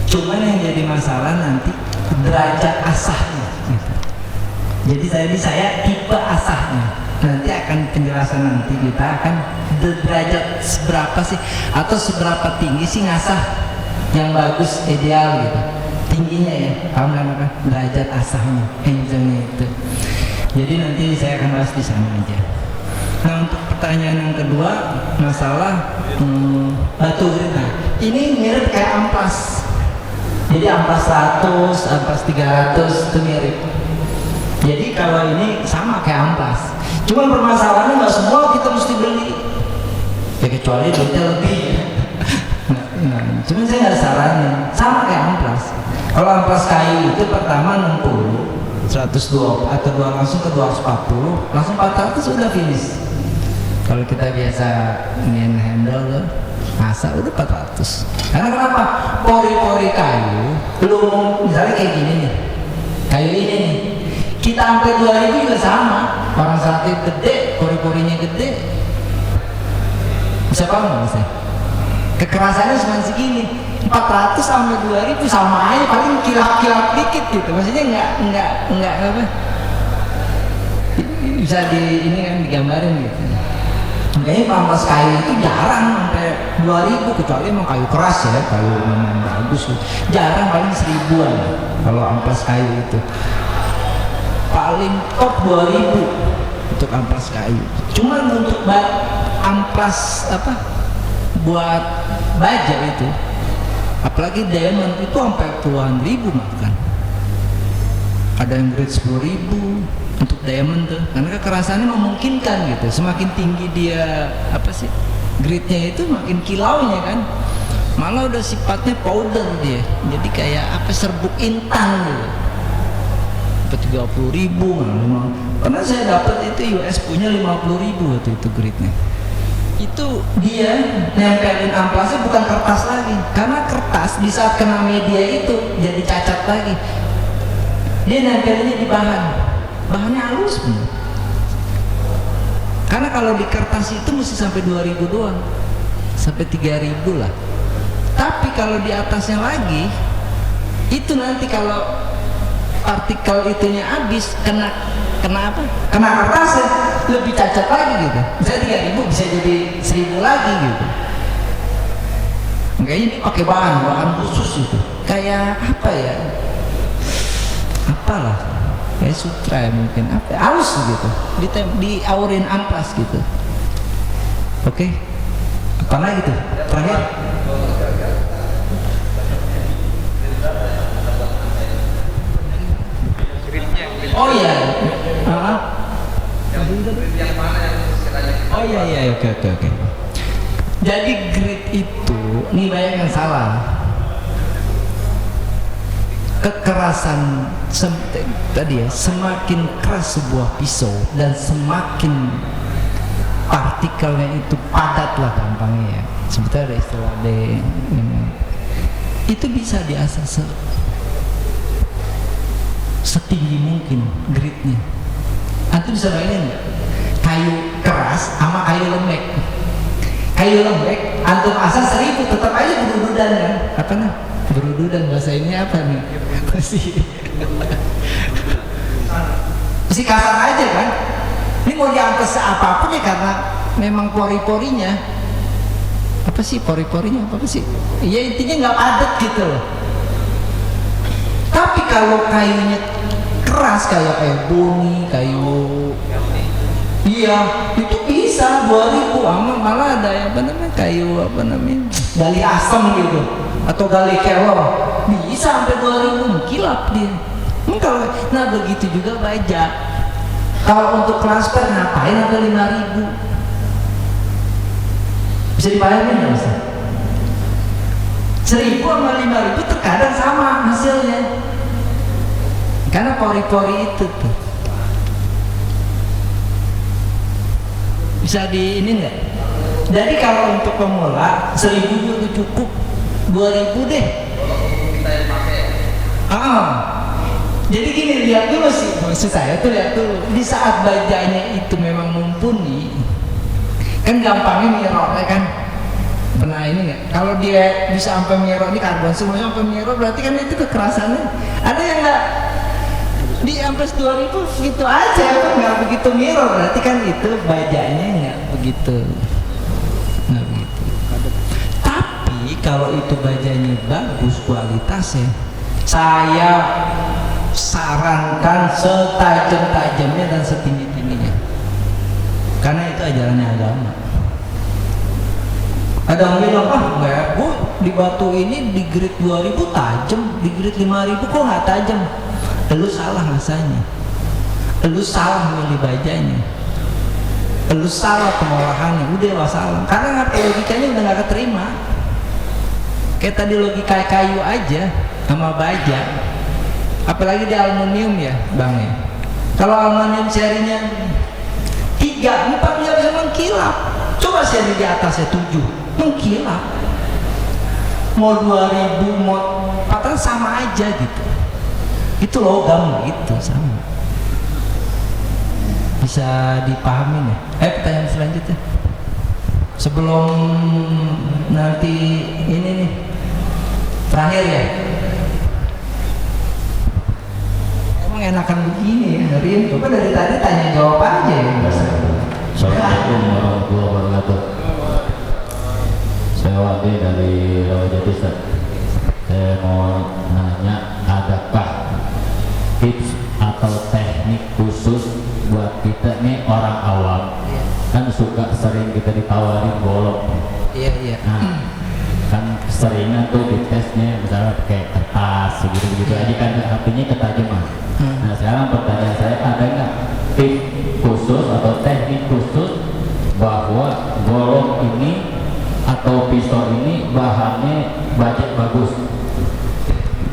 Cuman yang jadi masalah nanti derajat asahnya. Gitu. Jadi tadi saya tipe asahnya. Nanti akan penjelasan nanti kita akan derajat seberapa sih atau seberapa tinggi sih ngasah yang bagus ideal gitu, tingginya ya, paham kan apa derajat asahnya, angelnya itu. Jadi nanti saya akan bahas di sana aja. Nah untuk pertanyaan yang kedua masalah batu grit, nah ini mirip kayak amplas. Jadi amplas 100, amplas 300 itu mirip. Jadi kalau ini sama kayak amplas. Cuma permasalahannya nggak semua kita mesti beli. Ya kecuali duitnya lebih. Cuma saya nggak saranin. Sama kayak amplas. Kalau amplas kayu itu pertama 60, 120 atau langsung ke 240, langsung 400 udah finish. Kalau kita biasa main handle loh, masa udah 400. Karena kenapa? Pori-pori kayu, lu misalnya kayak gini nih, kayu ini nih, kita sampai 2000 juga sama. Orang sakit gede, pori-porinya gede, bisa paham nggak misalnya? Kekerasannya cuma segini, 400 sampai 2000 sama aja, paling kilap-kilap dikit gitu. Maksudnya nggak apa? Bisa ini kan digambarin gitu. Makanya amplas kayu itu jarang sampai 2000 kecuali emang kayu keras ya, kayu memang bagus gitu. Jarang, paling 1000-an kalau amplas kayu itu. Paling top 2000 untuk amplas kayu. Cuman untuk amplas apa buat baja itu, apalagi diamond itu sampai puluhan ribu bahkan. Ada yang grade 10.000 untuk diamond tuh, karena kekerasannya memungkinkan gitu. Semakin tinggi dia apa sih grade-nya itu makin kilaunya kan. Malah udah sifatnya powder dia, jadi kayak apa serbuk intan gitu. 30.000 memang. Pernah saya dapat itu US punya 50.000 waktu itu grade-nya. Itu dia nempelin amplasnya bukan kertas lagi, karena kertas di saat kena media itu jadi cacat lagi. Dia nempelinnya di bahannya halus bener. Karena kalau di kertas itu mesti sampai 2000 doang, sampai 3000 lah. Tapi kalau di atasnya lagi itu nanti kalau partikel itunya habis kena apa? Kena kertasnya lebih cacat lagi gitu. Bisa 3000 bisa jadi 1000 lagi gitu. Makanya ini pakai bahan khusus itu. Kayak apa ya? Apalah? Kayak sutra ya mungkin. Apa? Halus gitu. Diaurin amplas gitu. Oke. Apa lagi tuh? Terakhir. Oh iya. Oh iya oke. Jadi grit itu, nih banyak yang salah. Kekerasan tadi ya, semakin keras sebuah pisau dan semakin partikelnya itu padat lah gampangnya ya. Sebetulnya ada istilah itu bisa diasah setinggi mungkin gritnya. Antum bisa bayangin nggak? Kayu keras sama kayu lembek. Kayu lembek antum asah 1000 tetap aja berududan kan? Apa nih? Berududan bahasa ini apa nih? Masih kasar aja kan? Ini mau diangkat apapun ya karena memang pori-porinya apa sih pori-porinya apa sih? Ya intinya nggak padat gitu loh. Tapi kalau kayunya keras kayak ebony, kayu iya itu bisa 2000, malah ada yang apa namanya kayu apa namanya gali asem gitu atau gali kelor bisa sampai 2000 kilap dia. Kalau nah begitu juga baja. Kalau untuk transfer ngapain ada 5000? Bisa dibayangin nggak Mas? 1000 sama 5000 terkadang sama hasilnya. Karena pori-pori itu tuh bisa di ini enggak? Jadi kalau untuk pemula 1000 itu cukup, 2000 deh. Jadi gini, lihat dulu sih, maksud saya tuh lihat dulu di saat bajanya itu memang mumpuni, kan gampangnya mirror ya kan? Pernah ini nggak? Kalau dia bisa sampai mirror, ini karbon semuanya sampai mirror, berarti kan itu kekerasannya. Ada yang nggak di amplas 2000 gitu aja, nggak begitu mirror, berarti kan itu bajanya nggak begitu kalau itu bajanya bagus kualitasnya, saya sarankan setajam-tajamnya dan setinggi-tingginya, karena itu ajarannya agama. Ada yang bilang, enggak, Bu, di batu ini di grade 2000 tajam, di grade 5000 kok nggak tajam? Lu salah rasanya, lu salah milih bajanya, lu salah pengolahannya, udah wassalam. Karena logikanya udah nggak keterima. Kayak tadi logika kayu aja sama baja, apalagi di aluminium ya Bang ya. Kalau aluminium serinya 3, 4 dia bisa mengkilap. Coba seri di atasnya 7 mengkilap, mau 2000 mau 4 sama aja gitu. Itu logam gitu, sama. Bisa dipahamin ya. Pertanyaan selanjutnya sebelum nanti ini nih terakhir ya. Emang enakan begini ya Rin, coba dari tadi tanya jawab aja ya. Assalamualaikum warahmatullahi wabarakatuh. Saya Wadi dari Rawajati Ustaz. Saya mau nanya, adakah tips atau teknik khusus buat kita nih orang awam? Kan suka sering kita ditawarin golok. Iya. Nah, kan seringnya tuh di tesnya misalnya pakai kertas begitu aja kan, artinya ketajaman. Nah sekarang pertanyaan saya, ada nggak tips khusus atau teknik khusus bahwa golok ini atau pisau ini bahannya budget bagus?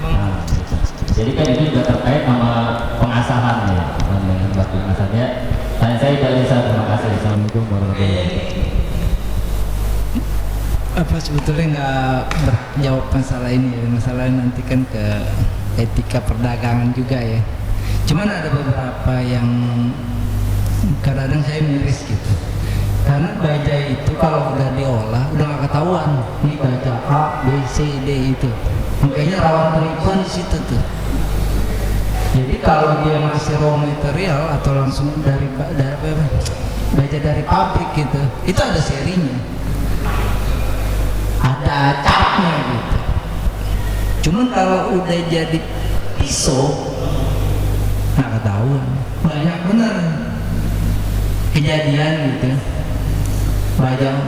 Nah, gitu. Jadi kan itu juga terkait sama pengasahan ya, dengan batu pengasahannya. Tanya saya dari saya, terima kasih. Assalamualaikum warahmatullahi wabarakatuh. Apa sebetulnya nggak jawab masalah ini ya, masalah nanti kan ke etika perdagangan juga ya. Cuman ada beberapa yang kadang-kadang saya miris gitu, karena baja itu kalau udah diolah udah nggak ketahuan ini baja A, B, C, D itu, makanya rawan penipuan di situ tuh. Jadi kalau dia masih raw material atau langsung dari baja dari pabrik gitu, itu ada serinya, ada capnya gitu. Cuman kalau udah jadi pisau nggak ketahuan. Banyak bener kejadian gitu. Bajang,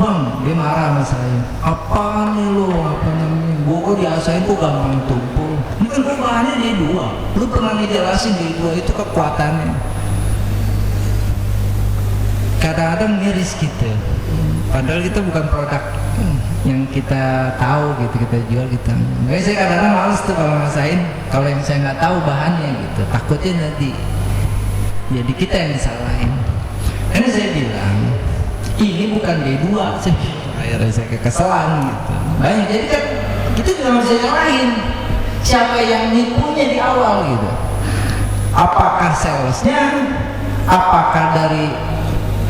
Bang, dia marah sama saya. Apa nih lo? Apa namanya? Gua kok diasain kok gampang tumpul. Ini kan gua bahannya D2. Lu pernah dijelasin D2 itu kekuatannya. Kadang-kadang miris gitu. Padahal kita bukan produk yang kita tahu gitu, kita jual kita. Makanya saya kadang-kadang males tuh kalau ngasain, kalau yang saya nggak tahu bahannya gitu. Takutnya nanti jadi kita yang disalahin. Karena saya bilang ini bukan D2 sih. Akhirnya saya kekesalan gitu. Banyak, jadi kan kita juga bisa nyalahin siapa yang nipunya di awal gitu. Apakah salesnya, apakah dari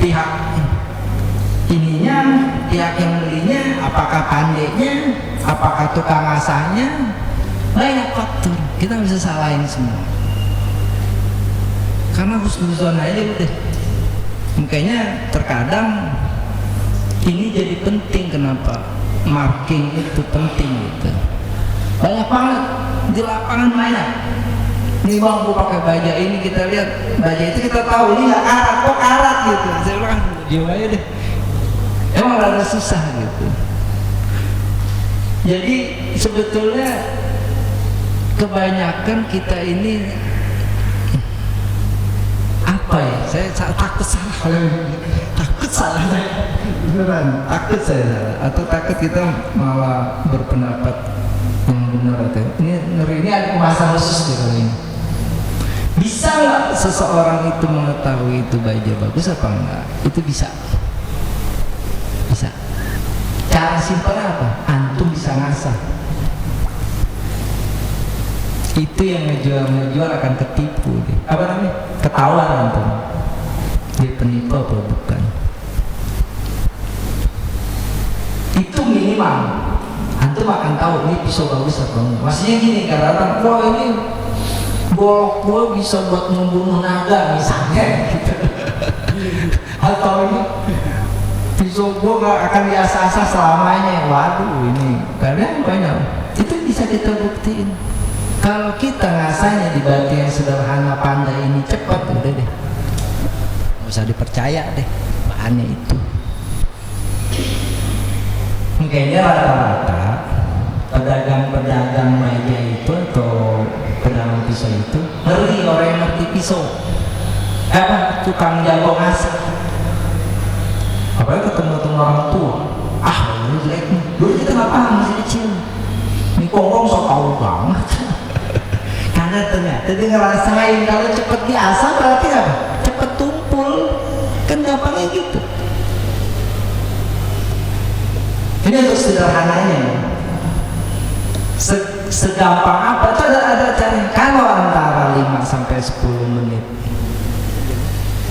pihak ininya, pihak yang belinya, apakah pandainya, apakah tukang asahnya. Banyak faktor, kita bisa salahin semua karena husnuzon aja udah. Makanya terkadang ini jadi penting, kenapa marking itu penting gitu. Banyak banget di lapangan banyak. Nih Bang, gua pakai baja ini, kita lihat baja itu kita tahu ini nggak karat, kok karat gitu. Saya bilang jauh aja deh. Emang rada susah gitu. Jadi sebetulnya kebanyakan kita ini apa ya? Saya takut salah. Takut salah. Beneran. Takut saya. Atau takut kita malah berpendapat yang benar atau ini ngeri. Ini ada pembahasan khusus di kali ini. Bisa nggak seseorang itu mengetahui itu baju bagus apa enggak? Itu bisa. Bisa. Cara simpelnya apa? Antum bisa ngasah. Itu yang ngejual akan ketipu deh. Apa namanya? Ketahuan antum. Dia penipu apa bukan? Itu minimal. Antum akan tahu ini pisau bagus apa enggak. Maksudnya gini, kadang-kadang, wah ini golok gua bisa buat membunuh naga misalnya gitu. Atau ini pisau gue gak akan diasah-asah selamanya. Waduh, ini kalian banyak. Itu bisa kita buktiin. Kalau kita ngasahnya di batu yang sederhana pandai ini cepat, udah deh, nggak usah dipercaya deh bahannya itu. Makanya rata-rata pedagang-pedagang meja itu atau pedagang pisau itu ngeri orang yang ngerti pisau. Apa tukang jago ngasah. Apalagi ketemu orang tua, ini jelek nih. Dulu kita nggak paham masih kecil. Ini kongkong so tau banget. Karena ternyata dia ngerasain kalau cepet diasah berarti apa? Cepet tumpul. Kan gampangnya gitu. Ini untuk sederhananya. Segampang apa? Itu ada cara. Kalau antara 5 sampai 10 menit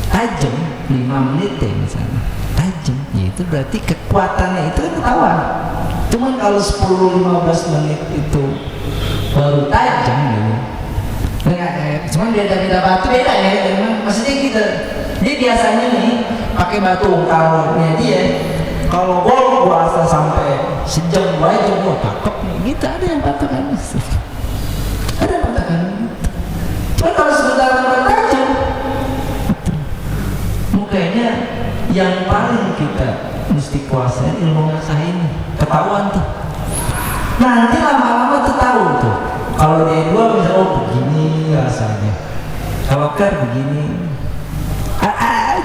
tajam, 5 menit ya misalnya tajam, ya itu berarti kekuatannya itu kan ketahuan. Cuman kalau 10-15 menit itu baru tajam gitu. Cuman beda-beda batu beda ya. Maksudnya gitu. Dia biasanya nih pakai batu ungkarnya dia. Kalau gua asal sampai sejam aja gua cakep nih. Gitu ada yang patokan. Ada patokan gitu. Cuman kalau sebentar tajam, mukanya yang paling kita mesti kuasain ilmu ngasah ini. Ketahuan tuh. Nanti lama-lama tuh tahu tuh. Kalau dia dua bisa begini rasanya. Kalau begini.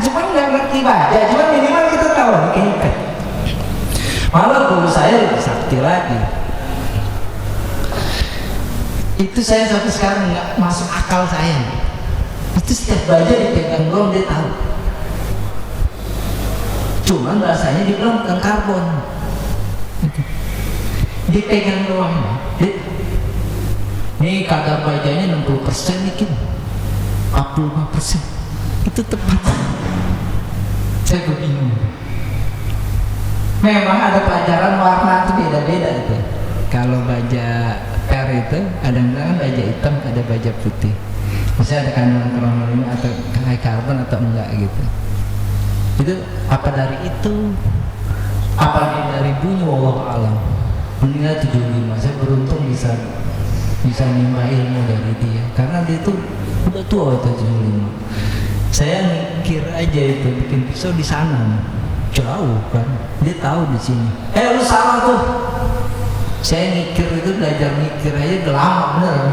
Cuman nggak ngerti baca. Cuman minimal kita tahu nih kayaknya. Malah guru saya lebih sakti lagi. Itu saya sampai sekarang nggak masuk akal saya. Itu setiap baca dipegang doang dia tahu. Cuman rasanya dibilang bukan karbon. Dipegang doang. Ini kadar bajanya 60% nih, 45%. Itu tepat. Saya bingung. Memang ada pelajaran warna itu beda-beda itu. Kalau baja R itu kadang-kadang baja hitam, ada baja putih. Misalnya ada kandungan kronologi atau high carbon atau enggak gitu. Itu apa dari itu? Apa dari bunyi wallahu alam. Meninggal 75. Saya beruntung bisa nimba ilmu dari dia karena dia tuh udah tua 75. Saya mikir aja itu bikin pisau di sana jauh kan, dia tahu di sini. Lu salah tuh. Saya mikir itu belajar mikir aja udah lama bener.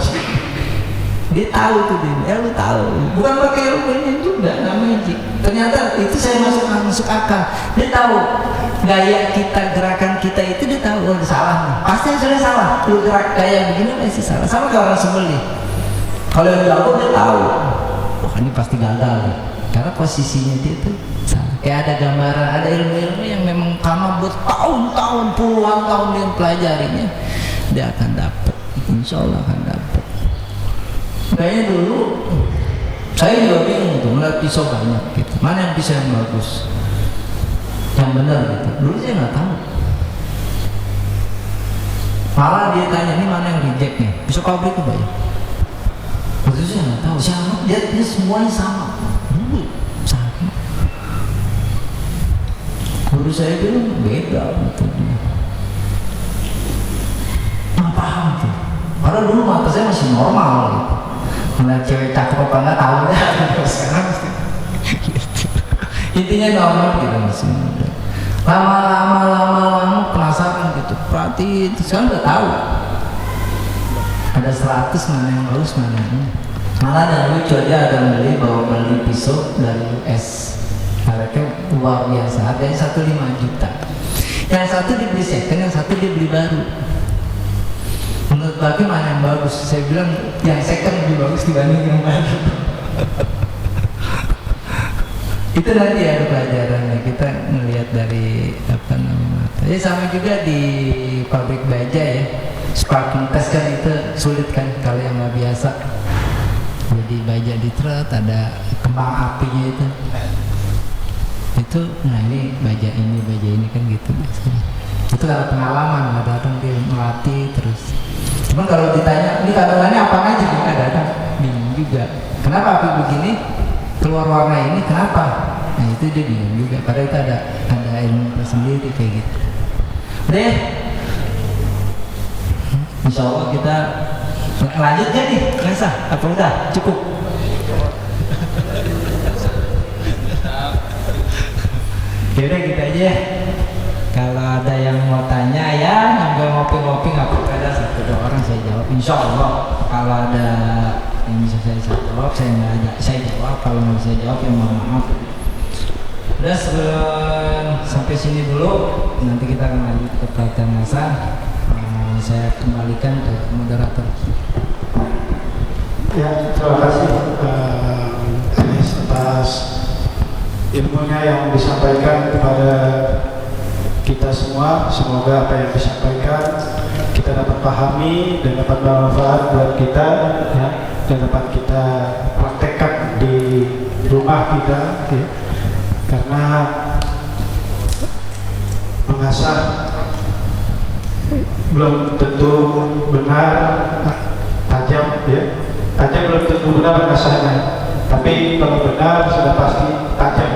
Dia tahu tuh dia, lu tahu. Bukan pakai ilmunya juga, nggak magic. Ternyata itu saya masuk akal. Dia tahu gaya kita, gerakan kita itu dia tahu. Oh, salah nih. Pasti sudah salah. Lu gerak gaya begini pasti salah. Sama kayak orang sembelih. Kalau yang jago dia tahu. Wah ini pasti gagal nih. Karena posisinya dia tuh salah. Kayak ada gambaran, ada ilmu-ilmu yang memang karena bertahun-tahun, puluhan tahun dia pelajarinya, dia akan dapat. Insya Allah akan dapat. Kayaknya dulu saya juga bingung tuh ngeliat pisau banyak gitu. Mana yang pisau yang bagus, yang benar gitu. Dulu saya nggak tahu. Malah dia tanya ini mana yang reject nih. Pisau pabrik itu banyak. Waktu itu saya nggak tahu. Siapa dia semuanya sama. Dulu sama. Guru saya bilang beda gitu. Nggak paham tuh. Padahal dulu mata saya masih normal gitu. Ngeliat cewek cakep apa nggak tahu deh. Sekarang mesti gitu. Intinya normal gitu masih muda. Lama-lama penasaran gitu. Perhatiin, sekarang udah tahu. Ada 100 mana yang bagus mana yang ini. Malah yang lucu aja ada beli pisau dari US. Harganya luar biasa. Harganya 1,5 juta. Yang satu dibeli second, yang satu dibeli baru. Menurut Bagi mana yang bagus? Saya bilang yang second lebih bagus dibanding yang baru. Itu nanti ada pelajarannya, kita melihat dari apa namanya. Jadi sama juga di pabrik baja ya, sparking test kan itu sulit kan kalau yang nggak biasa. Jadi baja di trot ada kembang apinya itu. Nah ini baja ini kan gitu biasanya. Itu kalau pengalaman, kadang dia melatih terus. Cuma kalau ditanya, ini kandungannya apa aja? Kadang bingung juga. Kenapa api begini keluar warna ini? Kenapa? Nah itu dia bingung juga. Padahal itu ada ilmu tersendiri kayak gitu. Udah ya? Insya Allah kita lanjut kan nih? Ngasah? Apa udah? Cukup? Yaudah gitu aja ya. Kalau ada yang mau tanya ya sambil ngopi-ngopi nggak apa-apa, ada satu dua orang saya jawab. Insya Allah kalau ada yang bisa saya jawab saya jawab. Kalau nggak bisa jawab ya mohon maaf. Udah sampai sini dulu. Nanti kita akan lanjut ke pelatihan ngasah. Saya kembalikan ke moderator. Ya, terima kasih atas ilmunya yang disampaikan kepada kita semua. Semoga apa yang disampaikan kita dapat pahami dan dapat bermanfaat buat kita, ya, dan dapat kita praktekkan di rumah kita, ya. Karena mengasah belum tentu benar tajam, ya. Tajam belum tentu benar mengasahnya, tapi kalau benar sudah pasti tajam,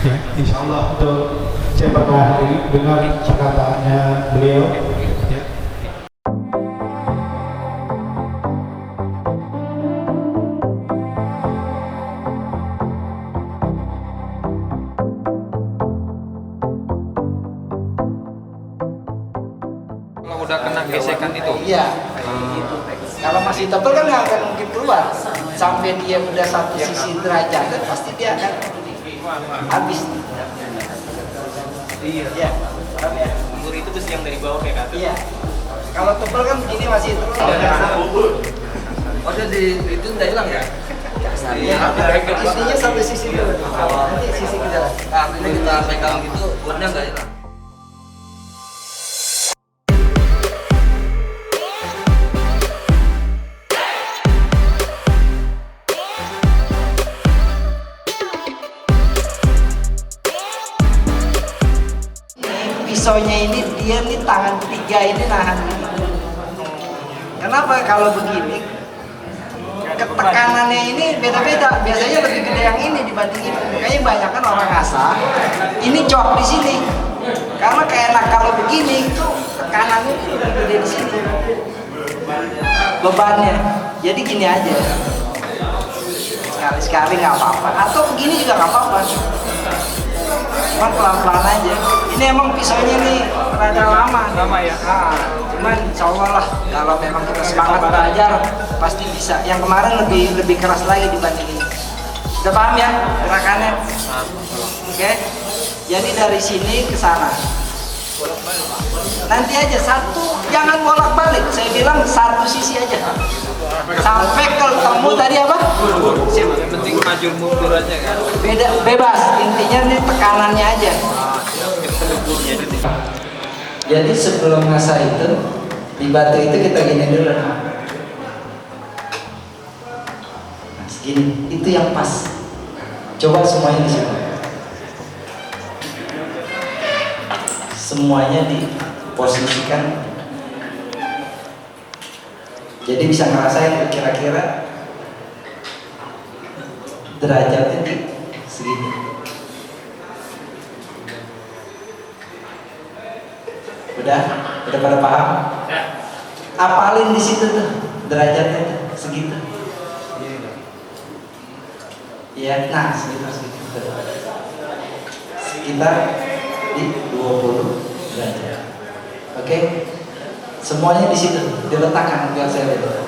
ya. Insya Allah untuk saya pernah dengar perkataannya beliau, ya. Kalau udah kena gesekan itu. Iya. Kalau masih tebal kan nggak akan mungkin keluar. Sampai dia udah satu sisi derajat, pasti dia akan habis. Iya. Iya. Paham ya? Umur itu besi yang dari bawah kayak kata. Iya. Kalau tebal kan begini masih terus. Oh jadi itu udah hilang ya? Iya. Intinya sampai sisi dulu. Nanti sisi ke jalan. Nah, ini kita pegang gitu, burnya nggak hilang. Pisaunya ini dia nih tangan tiga ini nahan ini. Kenapa kalau begini? Ketekanannya ini beda-beda. Biasanya lebih gede yang ini dibanding ini. Makanya banyak kan orang asah. Ini jok di sini. Karena kayak enak kalau begini itu tekanannya itu lebih gede di sini. Bebannya. Jadi gini aja. Sekali-sekali nggak apa-apa. Atau begini juga nggak apa-apa. Cuman pelan-pelan aja. Ini emang pisaunya nih rada lama. Lama ya? Nah, cuman insya Allah lah kalau memang kita semangat belajar pasti bisa. Yang kemarin lebih keras lagi dibanding ini. Udah paham ya gerakannya? Oke. Jadi dari sini ke sana. Nanti aja satu, jangan bolak-balik. Saya bilang satu sisi aja. Sampai ketemu tadi apa? Yang penting maju mundur aja kan. Bebas, intinya nih tekanannya aja. Jadi sebelum ngasah itu di batu itu kita gini dulu. Nah, segini, itu yang pas. Coba semuanya di sini. Semuanya diposisikan. Jadi bisa ngerasain kira-kira derajatnya di segini. Udah pada paham? Apalin di situ tuh derajatnya tuh, segitu. Iya, nah sekitar di 20 derajat. Oke? Semuanya di situ diletakkan biar saya lihat.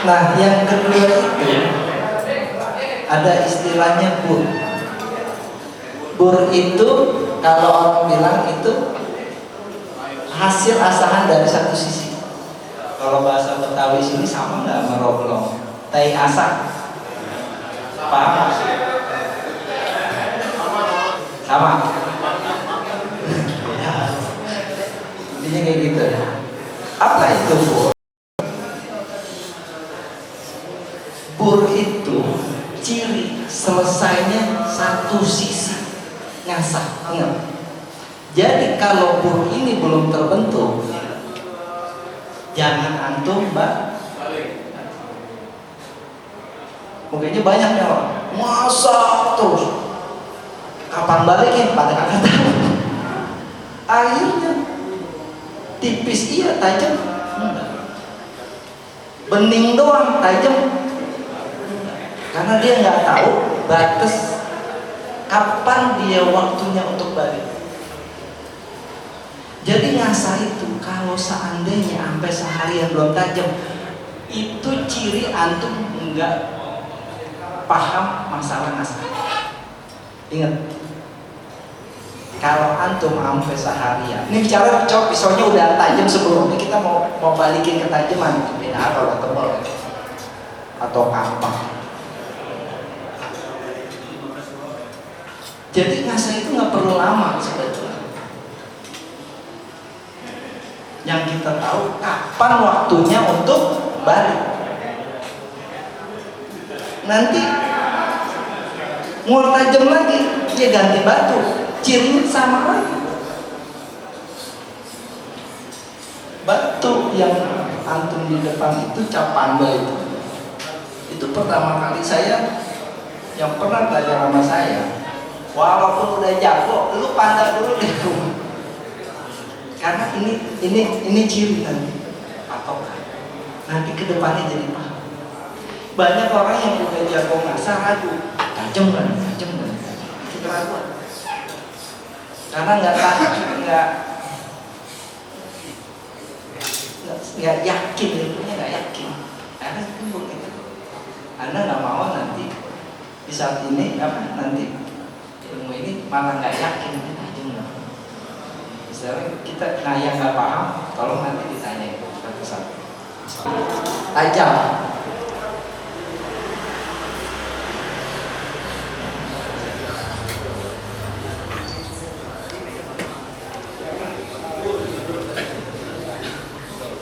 Nah, yang kedua itu ada istilahnya bur. Bur itu kalau orang bilang itu hasil asahan dari satu sisi. Kalau bahasa Betawi sini sama nggak meroblong? Tai asah. Paham? Sama. Intinya kayak gitu. Apa itu bur? Bur itu ciri selesainya satu sisi ngasah. Ingat. Jadi kalau bur ini belum terbentuk, jangan antum Mungkinnya banyak nih orang masak terus, kapan baliknya pada kagak tahu. Akhirnya tipis iya, tajam bening doang, tajam karena dia nggak tahu batas kapan dia waktunya untuk balik. Jadi ngasah itu kalau seandainya sampai seharian belum tajam, itu ciri antum nggak paham masalah ngasah. Ingat, kalau antum sampai seharian, ini bicara pisaunya udah tajam sebelumnya, kita mau balikin ketajaman, beda kalau tebal atau kampak. Jadi ngasah itu nggak perlu lama sebetulnya. Yang kita tahu kapan waktunya untuk balik. Nanti mau tajam lagi, dia ganti batu, cirinya sama lagi. Batu yang antum di depan itu cap panda itu pertama kali saya yang pernah belajar sama saya. Walaupun udah jago, lu pandang dulu di rumah. Karena ini ciri nanti patokan. Nanti kedepannya jadi paham. Banyak orang yang udah jago ngasah ragu, tajam kan, itu keraguan. Karena nggak yakin, ilmunya nggak yakin. Karena itu begitu. Anda nggak mau nanti di saat ini nanti ilmu ini malah nggak yakin ini tajam nggak. Misalnya kita yang nggak paham, tolong nanti ditanya satu-satu. Tajam.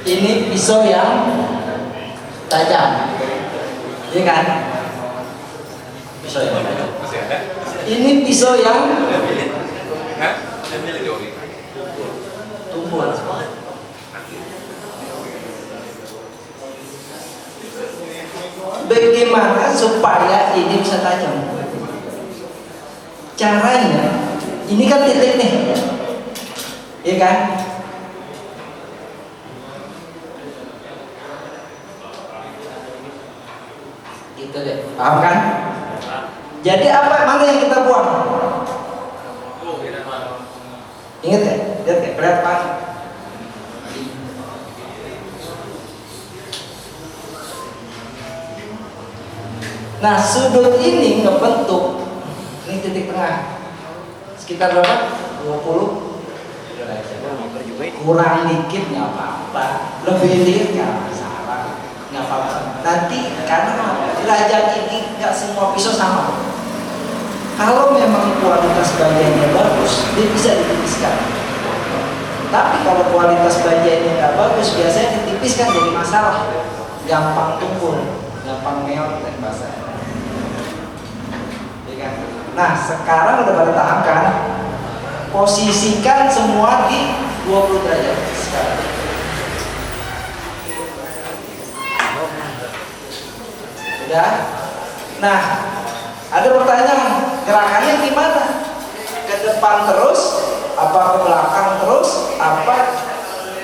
Ini pisau yang tajam, iya kan? Pisau yang tajam. Ini pisau yang tumpul. Bagaimana supaya ini bisa tajam? Caranya, ini kan titik nih, iya kan? Gitu deh, paham kan? Jadi mana yang kita buang? Ingat ya, lihat ya, berat banget. Nah, sudut ini ngebentuk, ini titik tengah, sekitar berapa? 20. Kurang dikit nggak apa-apa, lebih dikit nggak masalah, nggak apa-apa. Nanti karena derajat ini nggak semua pisau sama. Kalau memang kualitas bagiannya bagus, dia bisa ditipiskan. Tapi kalau kualitas bagiannya nggak bagus, biasanya ditipiskan jadi masalah, gampang tumpul, gampang meot dan basah. Nah, sekarang udah pada tahap kan, posisikan semua di 20 derajat sekarang. Udah? Nah, ada pertanyaan, gerakannya gimana? Ke depan terus, apa ke belakang terus, apa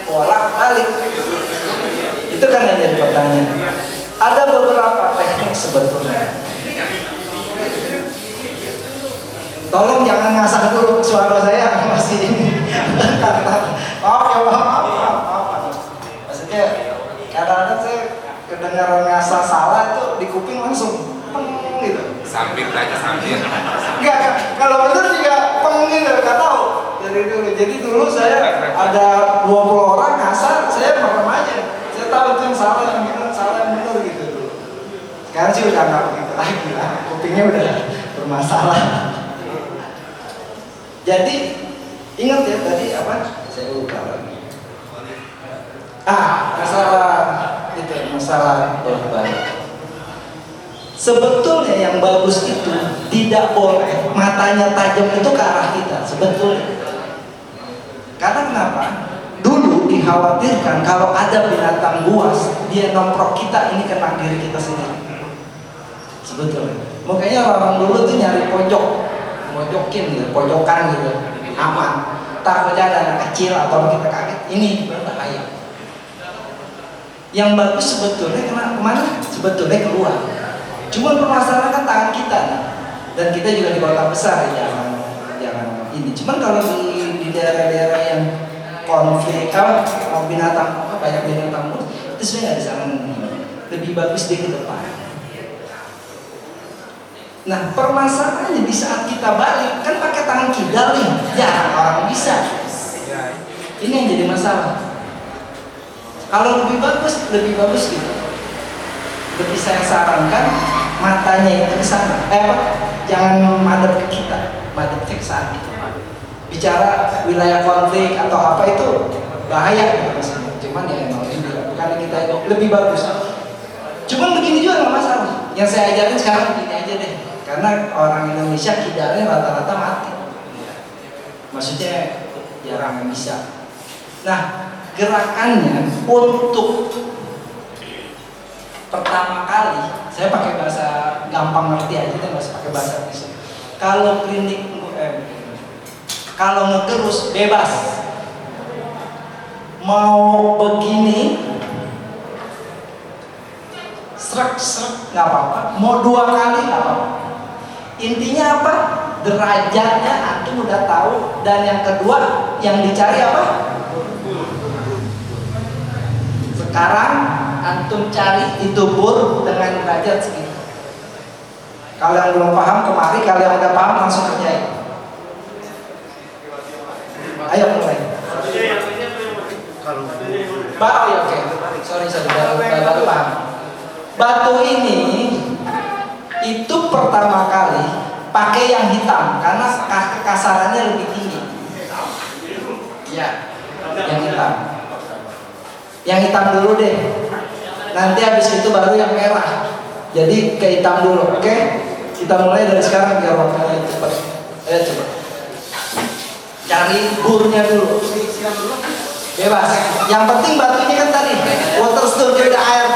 bolak balik? Itu kan yang jadi pertanyaan. Ada beberapa teknik sebetulnya. Tolong jangan ngasah dulu, suara saya masih ini. Maaf. Maksudnya kadang-kadang saya kedengaran ngasah salah tuh di kuping langsung peng gitu. Sambil aja sambil. Enggak, kalau bener juga peng gitu, nggak tahu. Jadi dulu saya ada 20 orang ngasah, saya merem aja. Saya tahu itu yang salah, yang benar, salah yang benar gitu dulu. Sekarang sih udah nggak begitu lagi lah, kupingnya udah bermasalah. Jadi ingat ya tadi apa? Saya lupa lagi. Masalah bolak-balik. Sebetulnya yang bagus itu tidak boleh matanya tajam itu ke arah kita sebetulnya. Karena kenapa? Dulu dikhawatirkan kalau ada binatang buas dia nomprok kita, ini kena diri kita sendiri. sebetulnya. Makanya orang dulu tuh nyari pojok, mojokin gitu, pojokan gitu, aman. Takutnya ada anak kecil atau kita kaget, ini berbahaya. Yang bagus sebetulnya kemana? Sebetulnya keluar. Cuma permasalahan kan tangan kita nih. Dan kita juga di kota besar ya, jangan ini. Cuman kalau di daerah-daerah yang konflik, binatang banyak binatang itu sebenarnya nggak disarankan. Lebih bagus dia ke depan. Nah permasalahannya di saat kita balik kan pakai tangan kidal nih, jarang orang bisa. Ini yang jadi masalah. Kalau lebih bagus gitu. Lebih saya sarankan matanya itu ke sana. Jangan madep ke kita, madep ke sana. Bicara wilayah konflik atau apa itu bahaya gitu maksudnya. Cuman ya emang ini bukan kita itu lebih bagus. Cuman begini juga nggak masalah. Yang saya ajarin sekarang begini aja deh. Karena orang Indonesia kidalnya rata-rata mati. Maksudnya jarang yang bisa. Nah, gerakannya untuk pertama kali, saya pakai bahasa gampang ngerti aja, nggak usah pakai bahasa Indonesia. Kalau klinik, kalau ngegerus bebas, mau begini, srek nggak apa-apa, mau 2 kali nggak apa-apa. Intinya apa? Derajatnya antum udah tahu, dan yang kedua yang dicari apa? Sekarang antum cari itu bur dengan derajat segitu. Kalau yang belum paham kemari, kalau yang udah paham langsung kerjain. Ayo mulai. Batu ya, oke. Sorry baru paham. Batu ini itu pertama kali pakai yang hitam karena kekasarannya lebih tinggi. Ya, yang hitam. Yang hitam dulu deh. Nanti habis itu baru yang merah. Jadi ke hitam dulu, oke? Kita mulai dari sekarang biar waktunya cepat. Coba. Cari burnya dulu. Bebas. Yang penting batunya kan tadi water stone, jadi air